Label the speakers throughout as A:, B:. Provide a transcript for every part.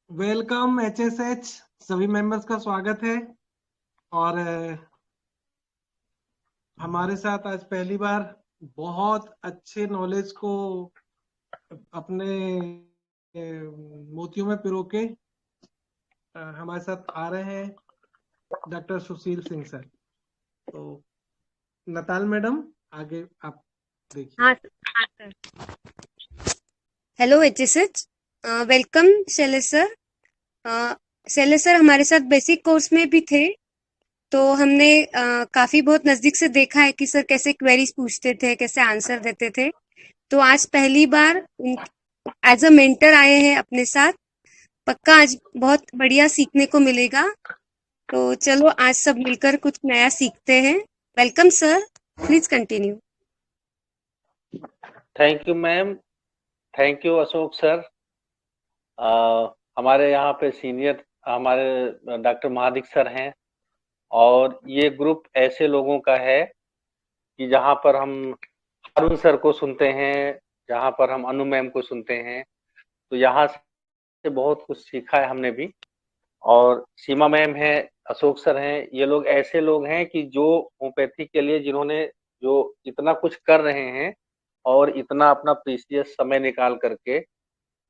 A: Welcome HSH सभी members का स्वागत है। और हमारे साथ आज पहली बार बहुत अच्छे नॉलेज को अपने मोतियों में पिरो के हमारे साथ आ रहे हैं डॉक्टर सुशील सिंह सर। तो नताल मैडम आगे आप देखिए।
B: हाँ sir. Hello HSH, welcome Shailesh sir. Shailesh sir हमारे साथ बेसिक कोर्स में भी थे, तो हमने काफी बहुत नजदीक से देखा है कि सर कैसे क्वेरीज पूछते थे, कैसे आंसर देते थे। तो आज पहली बार एज अ मेंटर आए हैं अपने साथ। पक्का आज बहुत बढ़िया सीखने को मिलेगा। तो चलो आज सब मिलकर कुछ नया सीखते हैं। Welcome sir, please continue.
C: Thank you ma'am. Thank you Ashok sir. हमारे यहाँ पे सीनियर हमारे डॉक्टर महादिक सर हैं और ये ग्रुप ऐसे लोगों का है कि जहाँ पर हम हारून सर को सुनते हैं, जहाँ पर हम अनु मैम को सुनते हैं, तो यहाँ से बहुत कुछ सीखा है हमने भी। और सीमा मैम है, अशोक सर हैं, ये लोग ऐसे लोग हैं कि जो होम्योपैथी के लिए जिन्होंने जो इतना कुछ कर रहे हैं और इतना अपना प्रीशियस समय निकाल करके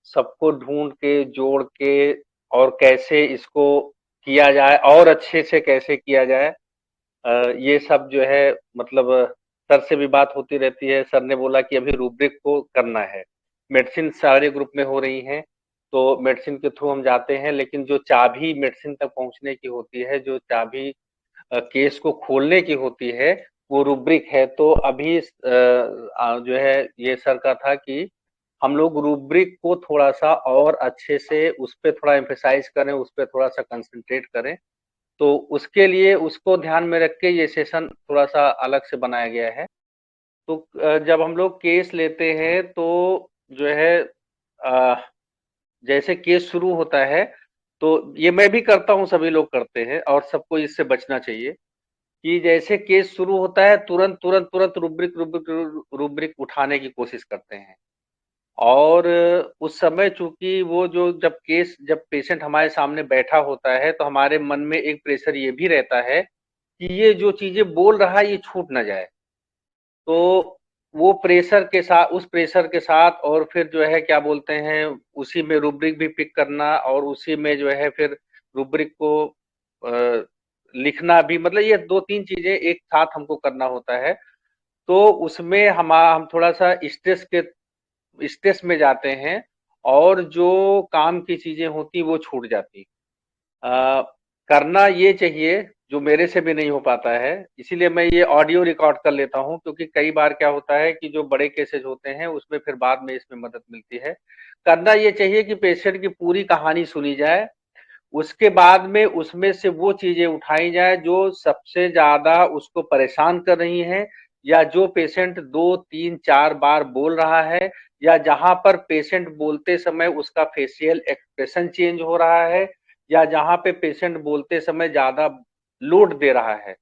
C: सबको ढूंढ के जोड़ के और कैसे इसको किया जाए और अच्छे से कैसे किया जाए, ये सब जो है मतलब सर से भी बात होती रहती है। सर ने बोला कि अभी रूब्रिक को करना है। मेडिसिन सारे ग्रुप में हो रही हैं, तो मेडिसिन के थ्रू हम जाते हैं, लेकिन जो चाबी मेडिसिन तक पहुंचने की होती है, जो चाबी केस को खोलने की होती है, वो रूब्रिक है। तो अभी जो है ये सर का था कि हम लोग रूब्रिक को थोड़ा सा और अच्छे से उस पर थोड़ा एम्फेसाइज करें, उस पर थोड़ा सा कंसंट्रेट करें। तो उसके लिए उसको ध्यान में रख के ये सेशन थोड़ा सा अलग से बनाया गया है। तो जब हम लोग केस लेते हैं तो जो है जैसे केस शुरू होता है, तो ये मैं भी करता हूँ, सभी लोग करते हैं और सबको इससे बचना चाहिए कि जैसे केस शुरू होता है तुरंत तुरंत तुरंत रूब्रिक रूब्रिक रूब्रिक उठाने की कोशिश करते हैं। और उस समय चूंकि वो जो जब पेशेंट हमारे सामने बैठा होता है, तो हमारे मन में एक प्रेशर ये भी रहता है कि ये जो चीजें बोल रहा है ये छूट ना जाए। तो वो प्रेशर के साथ, उस प्रेशर के साथ और फिर जो है क्या बोलते हैं, उसी में रूब्रिक भी पिक करना और उसी में जो है फिर रूब्रिक को लिखना भी, मतलब ये दो तीन चीजें एक साथ हमको करना होता है। तो उसमें हम थोड़ा सा स्ट्रेस में जाते हैं और जो काम की चीजें होती वो छूट जाती। करना ये चाहिए जो मेरे से भी नहीं हो पाता है, इसीलिए मैं ये ऑडियो रिकॉर्ड कर लेता हूँ, क्योंकि कई बार क्या होता है कि जो बड़े केसेज होते हैं उसमें फिर बाद में इसमें मदद मिलती है। करना ये चाहिए कि पेशेंट की पूरी कहानी सुनी जाए, उसके बाद में उसमें से वो चीजें उठाई जाए जो सबसे ज्यादा उसको परेशान कर रही हैं, या जो पेशेंट 2 3 4 बार बोल रहा है, या जहां पर पेशेंट बोलते समय उसका फेशियल एक्सप्रेशन चेंज हो रहा है, या जहां पे पेशेंट बोलते समय ज्यादा लोड दे रहा है।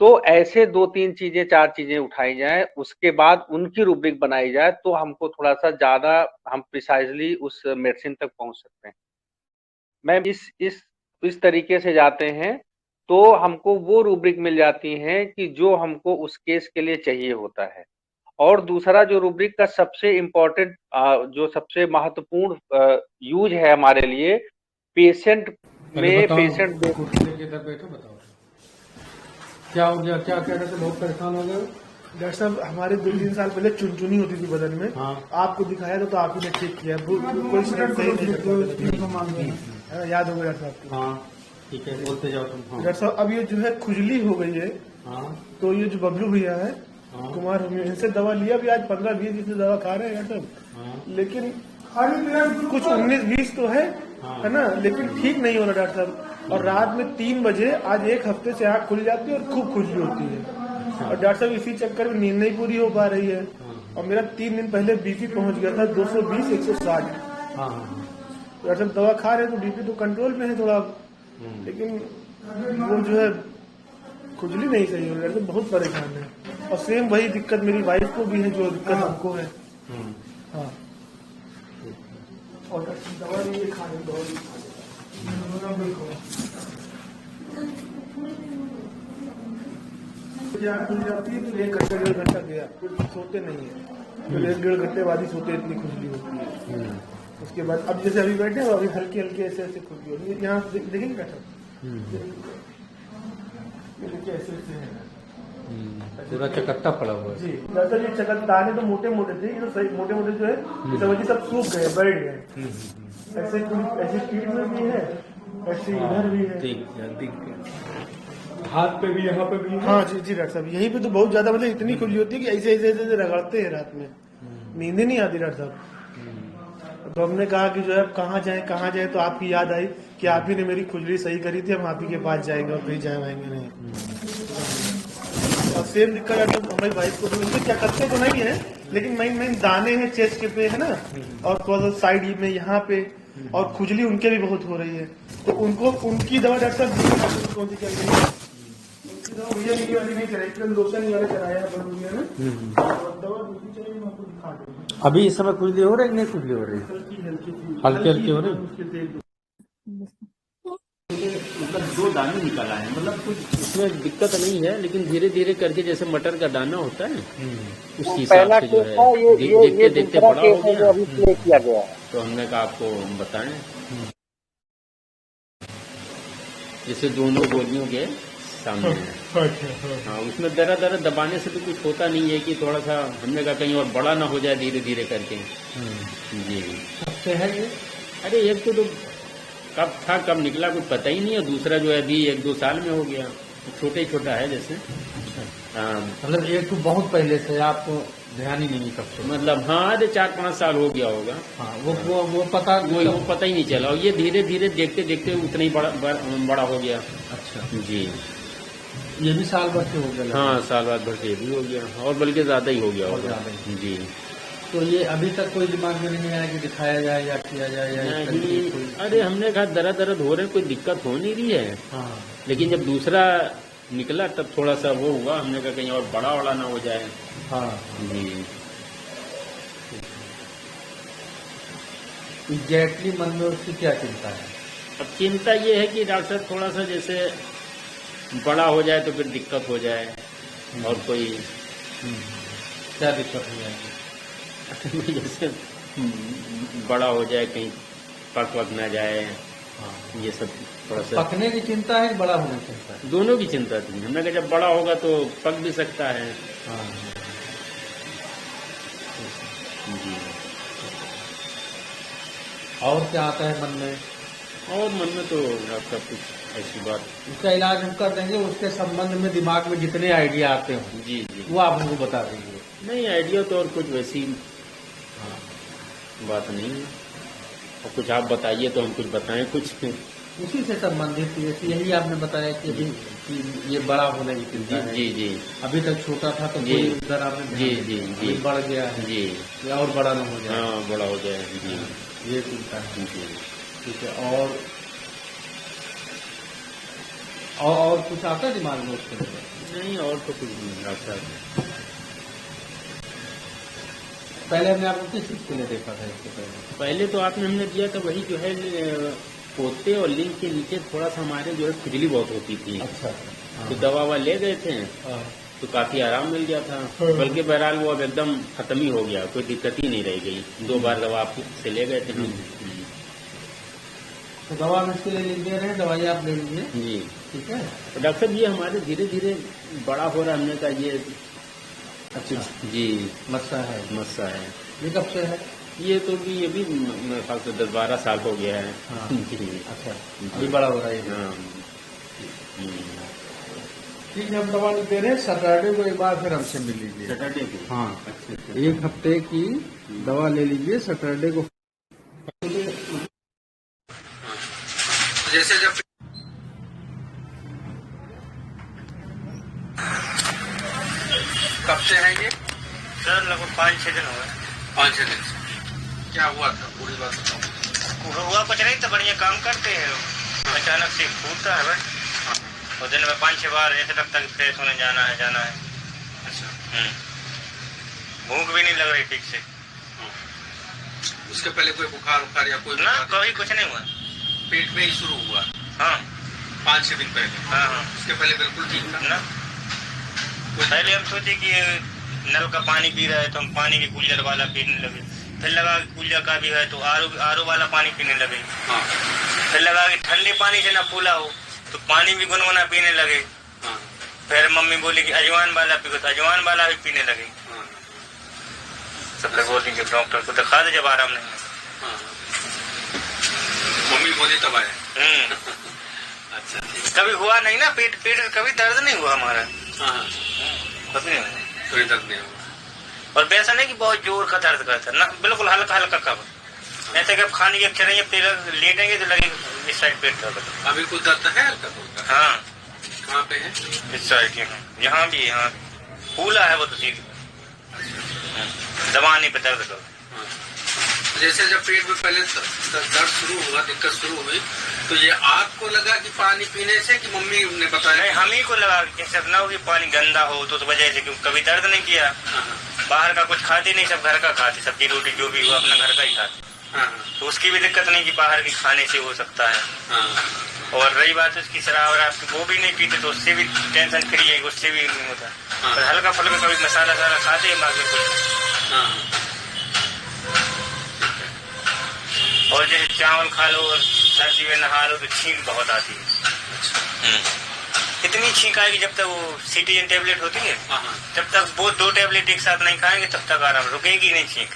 C: तो ऐसे 2 3 चीजें 4 चीजें उठाई जाए, उसके बाद उनकी रूब्रिक बनाई जाए, तो हमको थोड़ा सा ज्यादा हम प्रिसाइजली उस मेडिसिन तक पहुंच सकते हैं। मैम इस तरीके से जाते हैं तो हमको वो रूब्रिक मिल जाती हैं कि जो हमको उस केस के लिए चाहिए होता है। और दूसरा जो रूब्रिक का सबसे इम्पोर्टेंट जो सबसे महत्वपूर्ण यूज है हमारे लिए, पेशेंट में पेशेंट
D: कुर्सी लेके इधर बैठो, बताओ क्या हो गया, क्या कह रहे थे, बहुत परेशान हो गए।
E: डॉक्टर साहब हमारे 2 3 साल पहले चुनचुनी होती थी बदन में।
D: हाँ।
E: आपको दिखाया तो आप ही ने ठीक किया। कोई स्टेप सही नहीं करता। याद होगा डॉक्टर साहब को?
D: हाँ ठीक है, बोलते जाओ तुम। हाँ।
E: डॉक्टर साहब अब ये जो है खुजली हो गई है।
D: हाँ।
E: तो ये जो बबलू भैया है,
D: हाँ।
E: कुमार होमियो, इनसे दवा लिया भी, आज 15 20 दिन से दवा खा रहे हैं डॉक्टर साहब।
D: हाँ।
E: लेकिन कुछ 19 20 तो है,
D: हाँ।
E: है ना, लेकिन ठीक नहीं हो रहा डॉक्टर साहब। और रात में 3 बजे आज 1 हफ्ते से आँख खुल जाती है और खूब खुजली होती है। और डॉक्टर साहब इसी चक्कर में नींद नहीं पूरी हो पा रही है। और मेरा 3 दिन पहले बीपी पहुंच गया था 220 160।
D: हाँ।
E: डॉक्टर साहब दवा खा रहे हैं तो बीपी तो कंट्रोल में है थोड़ा, लेकिन वो जो है खुजली नहीं सही हो रही है, बहुत परेशान है। और सेम वही दिक्कत मेरी वाइफ को भी है जो दिक्कत हमको है। हाँ। और दवा नहीं खा रहे, खुल जाती है तो 1 घंटा 1.5 घंटा गया, फिर सोते नहीं है, फिर 1-1.5 घंटे बाद ही सोते, इतनी खुजली होती है। उसके बाद अब जैसे अभी बैठे हो, अभी हल्की हल्की ऐसे ऐसे खुजली हो रही है, यहाँ देखेंगे डॉक्टर, देखिए ऐसे ऐसे है,
D: पूरा चकत्ता पड़ा हुआ है।
E: जी डॉक्टर, ये चकत दाने तो मोटे मोटे थे, ये तो सही मोटे मोटे जो है ये समझिए सब सूख गए, बैठ गए। ऐसे ऐसे पीठ में भी है, ऐसे इधर भी है,
D: दिख गया, हाथ पे भी, यहाँ पे भी।
E: हाँ जी जी डॉक्टर साहब, यहीं पे तो बहुत ज्यादा मतलब इतनी खुजली होती है कि ऐसे ऐसे ऐसे रगड़ते हैं रात में, नींद ही नहीं आती डॉक्टर साहब। तो हमने कहा कि जो है कहाँ जाए, तो आपकी याद आई कि आप ही ने मेरी खुजली सही करी थी, हम आप ही के पास जाएंगे और कहीं जाएंगे नहीं। और सेम दिक्कत हमारी वाइफ को भी, उनके क्या करते तो नहीं है, लेकिन मेन दाने हैं चेस्ट के पे है ना, और थोड़ा सा साइड में यहाँ पे, और खुजली उनके भी बहुत हो रही है। तो उनको उनकी दवा डॉक्टर साहब कौन सी चल रही है? उनकी दवा भैया वाली नहीं चलाई, लोशन वाले कराया है ना, दवा दूसरी चलेगी, मैं आपको दिखा दूंगा।
D: अभी इस समय खुजली हो रही है, नहीं खुजली हो रही? हल्की हो रही।
F: मतलब 2 दाने निकल आए हैं, मतलब कुछ इसमें दिक्कत नहीं है, लेकिन धीरे धीरे करके जैसे मटर का दाना होता है उस हिसाब से जो है देखते देखते बड़ा हो गया, तो हमने कहा आपको बताएं। जैसे दोनों गोलियों के सामने है। हाँ, उसमें दरा दरा दबाने से तो कुछ होता नहीं है, कि थोड़ा सा हमने कहा कहीं और बड़ा ना हो जाए धीरे धीरे करके। जी
D: सबसे है ये,
F: अरे एक तो कब था कब निकला कुछ पता ही नहीं है, दूसरा जो है अभी 1-2 साल में हो गया, छोटे छोटा है जैसे। हाँ,
D: मतलब एक तो बहुत पहले से आपको ध्यान ही नहीं कब से,
F: मतलब हाँ 4-5 साल हो गया होगा।
D: हाँ वो पता
F: वो पता ही नहीं चला, और ये धीरे धीरे देखते देखते उतना ही बड़ा हो गया।
D: अच्छा,
F: जी
D: ये भी साल भर से हो गया?
F: हाँ, साल बाद भर से ये भी हो गया, और बल्कि ज्यादा ही हो गया
D: और
F: होगा।
D: ज्यादा ही।
F: जी।
D: तो ये अभी तक कोई दिमाग में नहीं आया कि दिखाया जाए या किया जाए या इस तरीके की कोई?
F: अरे हमने कहा दर्द हो रहे, कोई दिक्कत हो नहीं रही है,
D: हाँ,
F: लेकिन जब दूसरा निकला तब थोड़ा सा वो हुआ, हमने कहा कहीं और बड़ा ना हो जाए।
D: हाँ।
F: जी।
D: एग्जैक्टली मन में उसकी क्या चिंता है?
F: अब चिंता ये है कि डॉक्टर साहब थोड़ा सा जैसे बड़ा हो जाए तो फिर दिक्कत हो जाए, और कोई
D: क्या दिक्कत हो जाएगी?
F: जैसे बड़ा हो जाए, कहीं पक न जाए।
D: हाँ।
F: ये सब थोड़ा सा
D: पकने की चिंता है, बड़ा होने की चिंता है?
F: दोनों की चिंता थी। हमने कहा जब बड़ा होगा तो पक भी सकता है।
D: हाँ।
F: जी।
D: और क्या आता है मन में?
F: और मन में तो आपका कुछ ऐसी बात।
D: उसका इलाज हम कर देंगे, उसके संबंध में दिमाग में जितने आइडिया आते हो
F: जी जी
D: वो आप हमको बता देंगे।
F: नहीं, आइडिया तो और कुछ वैसी बात नहीं है, और कुछ आप बताइए तो हम कुछ बताएं कुछ।
D: उसी से संबंधित यही आपने बताया कि अभी कि ये बड़ा होने की चिंता है।
F: जी जी
D: अभी तक छोटा था तो
F: जी।
D: कोई उधर आपने
F: जी जी जी
D: बढ़ गया है
F: जी,
D: या और बड़ा ना हो जाए।
F: हाँ बड़ा हो जाए। जी
D: ये चिंता है।
F: जी।
D: ठीक है, और कुछ आता है दिमाग में उसके लिए?
F: नहीं, और तो कुछ नहीं डॉक्टर।
D: पहले हमने आपको किस चीज के लिए देखा था? इसके
F: पहले तो आपने हमने दिया था वही जो है पोते और लिंग के नीचे थोड़ा सा हमारे जो है खुजली बहुत होती थी।
D: अच्छा।
F: तो दवा ले गए थे
D: हाँ।
F: तो काफी आराम मिल गया था, बल्कि बहरहाल वो अब एकदम खत्म ही हो गया, कोई दिक्कत ही नहीं रह गई। 2 बार दवा आपसे ले गए थे हम।
D: तो दवा हम इसके लिए लिख दे रहे हैं, दवाई आप ले लीजिए।
F: जी
D: ठीक है।
F: तो डॉक्टर साहब ये हमारे धीरे धीरे बड़ा हो रहा है, हमने कहा ये
D: अच्छा।
F: जी
D: मस्सा है?
F: मस्सा है।
D: ये कब से है?
F: ये भी मेरे ख्याल से 10-12 साल हो गया है।
D: हाँ।
F: जी।
D: अच्छा, अभी बड़ा हो रहा है ये।
F: हाँ।
D: ठीक है, हम दवा लिख दे रहे हैं। सैटरडे को एक बार फिर हमसे मिल लीजिए।
F: सैटरडे को?
D: हाँ,
F: अच्छा।
D: 1 हफ्ते की दवा ले लीजिए, सैटरडे को।
F: जैसे जब कब से है ये?
G: सर लगभग 5-6 दिन हो गए।
F: 5-6 दिन से। क्या हुआ था पूरी बात बताओ।
G: हुआ कुछ नहीं, तो बढ़िया काम करते हैं, अचानक से फूटता है बस, और दिन में 5-6 बार ऐसे लगता है कि फ्रेश होने जाना है।
F: अच्छा।
G: भूख भी नहीं लग रही ठीक से।
F: उसके पहले कोई बुखार या कोई
G: ना, कभी कुछ नहीं हुआ।
D: पेट में ही शुरू हुआ?
G: हाँ
D: 5-6 दिन पहले?
G: हाँ हाँ।
D: उसके पहले बिल्कुल ठीक था
G: ना, पहले हम सोचे कि नल का पानी पी रहा है तो हम पानी भी कूलर वाला पीने लगे, फिर लगा कि कूलर का भी है तो आरओ वाला पानी पीने लगे।
D: हाँ।
G: फिर लगा कि ठंडे पानी से ना फूला हो तो पानी भी गुनगुना पीने लगे।
D: हाँ।
G: फिर मम्मी बोली कि अजवान वाला पी, तो अजवान वाला भी पीने लगे।
D: हाँ।
G: सब लोग बोली कि डॉक्टर को दिखा दे, जब आराम नहीं।
D: हाँ। मम्मी बोली तब आए? अच्छा ठीक।
G: कभी हुआ नहीं ना, पेट कभी दर्द नहीं हुआ हमारा।
D: हाँ।
G: कभी नहीं,
D: कोई दर्द नहीं हुआ?
G: और वैसा नहीं कि बहुत जोर का दर्द करता ना, बिल्कुल हल्का हल्का कब, ऐसे कि खाने की अक्षर नहीं, फिर लेटेंगे तो लगे इस साइड पेट दर्द।
D: अभी कुछ दर्द है हल्का फुल्का?
G: हाँ।
D: कहाँ पे है?
G: इस साइड के यहाँ भी, यहाँ फूला है वो तो सीधी दबाने पे दर्द कर।
D: जैसे जब पेट में पहले दर्द शुरू हुआ, दिक्कत शुरू हुई, तो ये आपको लगा कि पानी पीने से, कि मम्मी ने बताया?
G: नहीं, हम ही को लगा कि सब ना हो कि पानी गंदा हो तो वजह से, क्योंकि कभी दर्द नहीं किया। बाहर का कुछ खाते नहीं, सब घर का खाते, सब्जी रोटी जो भी हो अपना घर का ही खाते। तो उसकी भी दिक्कत नहीं कि बाहर के खाने से हो सकता है। और रही बात उसकी शराब वराब की, वो भी नहीं पीते तो उससे भी टेंशन फ्री है, उससे भी नहीं होता। पर हल्का फुल्का कभी मसाला साला खाते हैं, बाकी कुछ। और जैसे चावल खा लो और सर्दी में नहा लो तो छींक बहुत आती है। इतनी छींक आएगी जब तक वो सिटीजन टेबलेट होती है, जब तक वो 2 टेबलेट एक साथ नहीं खाएंगे तब तक आराम, रुकेगी नहीं छींक।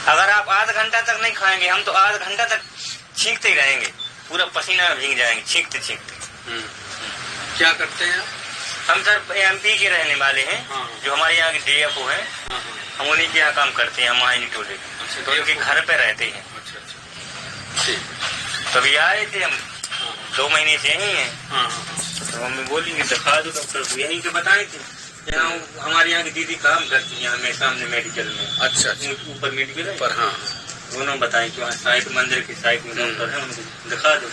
G: अगर आप आधा घंटा तक नहीं खाएंगे, हम तो आधा घंटा तक छींकते ही रहेंगे, पूरा पसीना भीग जाएंगे छींकते छींकते।
D: क्या करते हैं
G: हम सर एमपी के रहने वाले हैं। जो हमारे यहाँ के डीएफओ हैं, हम उन्हीं के यहाँ काम करते हैं, हमारे टोले के, तो उनके घर पे रहते हैं। कभी आए थे हम, 2 महीने से यही हैं। तो मम्मी बोली कि दिखा दो डॉक्टर को, यहीं के बताए थे। यहाँ हमारे यहाँ की दीदी काम करती है हमें सामने मेडिकल में।
D: अच्छा।
G: ऊपर मेडिकल है
D: पर? हाँ।
G: उन्होंने बताया कि वहाँ साइड मंदिर की साइड में डॉक्टर है, उनको दिखा दो।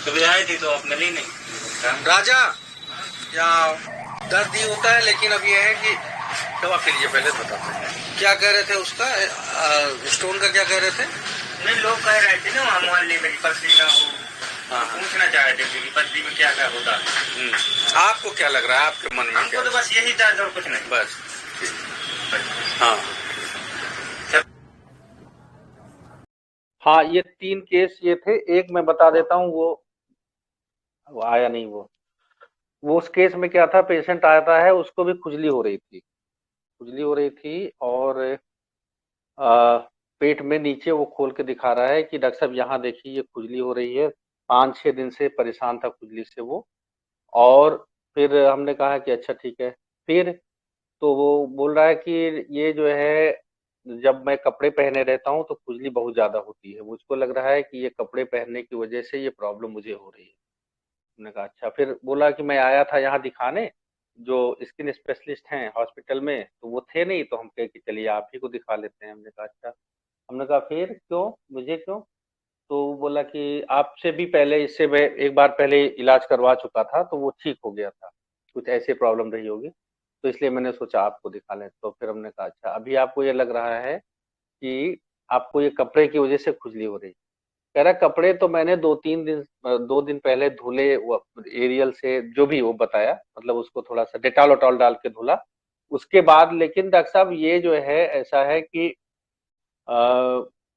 G: कभी आए थे तो आप मिले नहीं।
D: राजा, यहाँ दर्द ही होता है, लेकिन अब ये है कि दवा के लिए पहले बताते हैं। क्या कह रहे थे उसका, स्टोन का क्या कह रहे थे?
G: नहीं, लोग कह रहे थे ना वहाँ मोहल्ले में पथरी ना हो। पूछना चाह रहे थे कि पथरी में क्या क्या होता है।
D: आपको क्या लग रहा है, आपके मन में?
G: हमको तो बस यही दर्द और कुछ नहीं।
D: बस। हाँ
C: हाँ, ये 3 केस ये थे। एक मैं बता देता हूँ, वो आया नहीं। वो उस केस में क्या था, पेशेंट आता है, उसको भी खुजली हो रही थी और पेट में नीचे वो खोल के दिखा रहा है कि डॉक्टर साहब यहाँ देखिए ये खुजली हो रही है। 5-6 दिन से परेशान था खुजली से वो। और फिर हमने कहा कि अच्छा ठीक है। फिर तो वो बोल रहा है कि ये जो है, जब मैं कपड़े पहने रहता हूँ तो खुजली बहुत ज्यादा होती है, मुझको लग रहा है कि ये कपड़े पहनने की वजह से ये प्रॉब्लम मुझे हो रही है। हमने कहा अच्छा। फिर बोला कि मैं आया था यहाँ दिखाने, जो स्किन स्पेशलिस्ट हैं हॉस्पिटल में, तो वो थे नहीं, तो हम कहे कि चलिए आप ही को दिखा लेते हैं। हमने कहा अच्छा। हमने कहा फिर क्यों, मुझे क्यों? तो वो बोला कि आपसे भी पहले, इससे मैं एक बार पहले इलाज करवा चुका था तो वो ठीक हो गया था, कुछ ऐसे प्रॉब्लम रही होगी, तो इसलिए मैंने सोचा आपको दिखा लें। तो फिर हमने कहा अच्छा, अभी आपको ये लग रहा है कि आपको ये कपड़े की वजह से खुजली हो रही है। कह रहा कपड़े तो मैंने 2 दिन पहले धुले, वो एरियल से, जो भी वो बताया, मतलब उसको थोड़ा सा डेटॉल वटॉल डाल के धुला उसके बाद। लेकिन डॉक्टर साहब ये जो है ऐसा है कि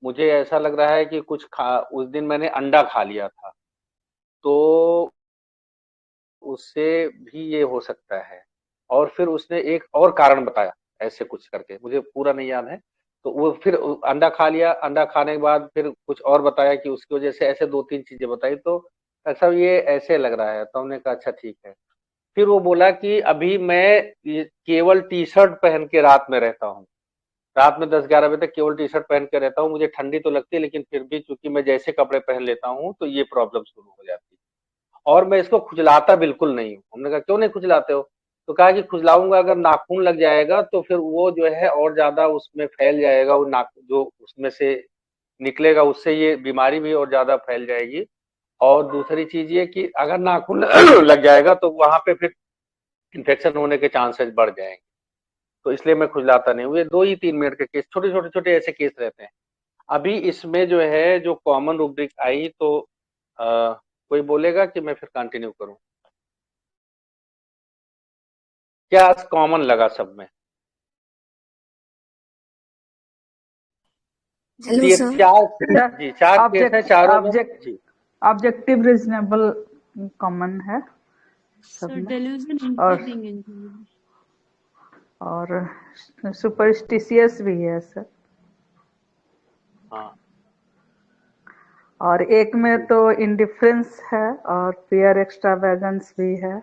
C: मुझे ऐसा लग रहा है कि उस दिन मैंने अंडा खा लिया था, तो उससे भी ये हो सकता है। और फिर उसने एक और कारण बताया ऐसे कुछ करके, मुझे पूरा नहीं याद है। तो वो फिर अंडा खा लिया, अंडा खाने के बाद फिर कुछ और बताया कि उसकी वजह से, ऐसे 2-3 चीजें बताई। तो डॉक्टर साहब ये ऐसे लग रहा है। तो हमने कहा अच्छा ठीक है। फिर वो बोला कि अभी मैं केवल टी-शर्ट पहन के रात में रहता हूँ, रात में 10-11 बजे तक केवल टी-शर्ट पहन के रहता हूँ। मुझे ठंडी तो लगती है, लेकिन फिर भी चूंकि मैं जैसे कपड़े पहन लेता हूँ तो ये प्रॉब्लम शुरू हो जाती है, और मैं इसको खुजलाता बिल्कुल नहीं हूँ। हमने कहा क्यों नहीं खुजलाते हो? तो कहा कि खुजलाऊंगा, अगर नाखून लग जाएगा तो फिर वो जो है और ज्यादा उसमें फैल जाएगा, वो जो उसमें से निकलेगा उससे ये बीमारी भी और ज्यादा फैल जाएगी। और दूसरी चीज ये कि अगर नाखून लग जाएगा तो वहां पे फिर इन्फेक्शन होने के चांसेस बढ़ जाएंगे। तो इसलिए मैं खुजलाता नहीं हूँ। ये 2 ही 3 मिनट के केस, छोटे छोटे ऐसे केस रहते हैं। अभी इसमें जो है जो कॉमन रूब्रिक आई तो कोई बोलेगा कि मैं फिर कंटिन्यू करूं? क्या कॉमन लगा सब में?
B: हेलो
C: ये
B: सर।
C: चार जी, चार केस है, चारों में जी।
H: ऑब्जेक्टिव रीजनेबल कॉमन है सब में, और सुपरस्टिशियस भी है सर।
C: हाँ,
H: और एक में तो इंडिफरेंस है और फियर एक्स्ट्रावेगेंस भी है।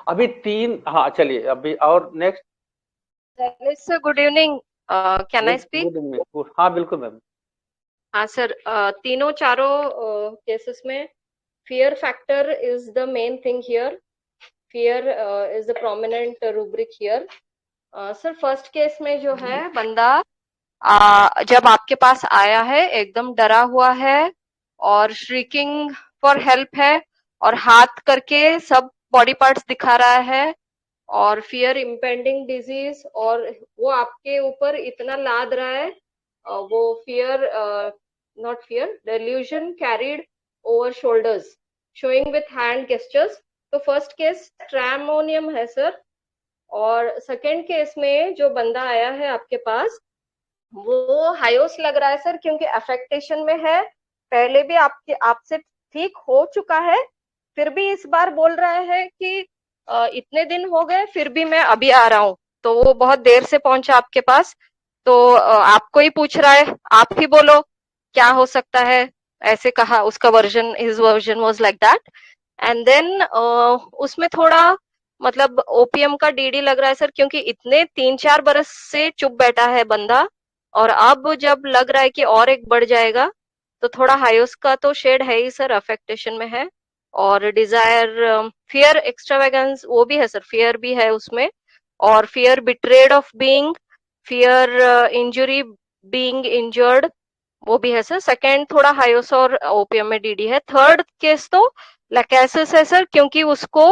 C: अभी तीन, हाँ चलिए अभी और next.
I: Sir good evening, can I speak?
C: Good evening. हाँ बिल्कुल मैम।
I: हाँ सर, तीनों चारों केसेस में fear factor is the main thing here. Fear is the prominent rubric here. Sir first case में जो है बंदा जब आपके पास आया है एकदम डरा हुआ है और श्रीकिंग फॉर हेल्प है और हाथ करके सब बॉडी पार्ट्स दिखा रहा है और फियर इम्पेंडिंग डिजीज, और वो आपके ऊपर इतना लाद रहा है, वो fear, not fear, delusion carried over shoulders showing with hand gestures. तो फर्स्ट केस ट्रैमोनियम है सर। और सेकेंड केस में जो बंदा आया है आपके पास वो हायोस लग रहा है सर, क्योंकि अफेक्टेशन में है, पहले भी आपसे ठीक हो चुका है, फिर भी इस बार बोल रहा है कि इतने दिन हो गए फिर भी मैं अभी आ रहा हूँ। तो वो बहुत देर से पहुंचा आपके पास, तो आपको ही पूछ रहा है, आप ही बोलो क्या हो सकता है, ऐसे कहा उसका version, his version was like that. And then उसमें थोड़ा मतलब ओपीएम का डीडी लग रहा है सर, क्योंकि इतने 3-4 बरस से चुप बैठा है बंदा और अब जब लग रहा है कि और एक बढ़ जाएगा तो थोड़ा हायोस का तो शेड है ही सर, अफेक्टेशन में है। और डिजायर, फियर एक्स्ट्रावेगेंस वो भी है सर, फियर भी है उसमें, और fear betrayed of being, fear injury, being injured, वो भी है सर। सेकेंड थोड़ा हायोस और ओपीएम में डीडी है। थर्ड केस तो लैकेसिस है सर, क्योंकि उसको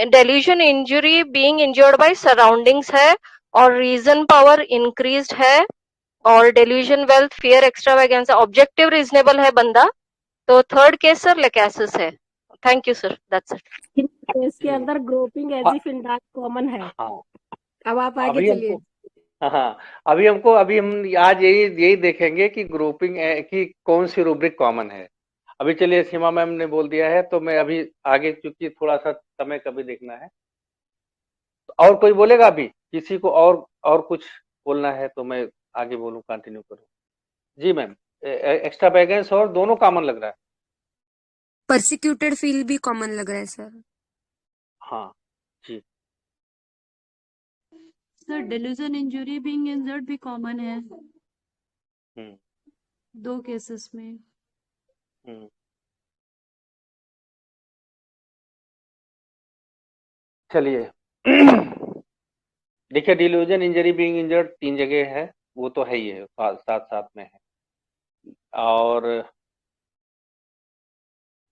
I: delusion, injury, being injured by surroundings है और रीजन पावर इंक्रीज्ड है और delusion, wealth, fear, extravagance, objective reasonable है बंदा। तो थर्ड केस सर लैकेसिस है। Thank you sir, that's it.
J: इसके अंदर groping as if in dark common है।
C: हाँ
J: अब आप आगे
C: अभी
J: चलिए।
C: हमको, हाँ अभी हम आज यही देखेंगे कि ग्रुपिंग की कौन सी रूब्रिक कॉमन है। अभी चलिए, सीमा मैम ने बोल दिया है तो मैं अभी आगे, क्योंकि थोड़ा सा समय कभी देखना है। तो और कोई बोलेगा? अभी किसी को और कुछ बोलना है तो मैं आगे बोलूं, कंटिन्यू करूं? जी मैम, एक्स्ट्रा बैगेंस और दोनों कॉमन लग रहा है।
B: परसिक्यूटेड फील भी कॉमन लग रहा है सर।
C: हाँ जी
K: sir delusion, injury, being injured भी कॉमन है दो केसेस में।
C: चलिए देखिए, डिल्यूजन, इंजरी, बीइंग इंजर्ड 3 जगह है, वो तो है ही है, साथ साथ में है। और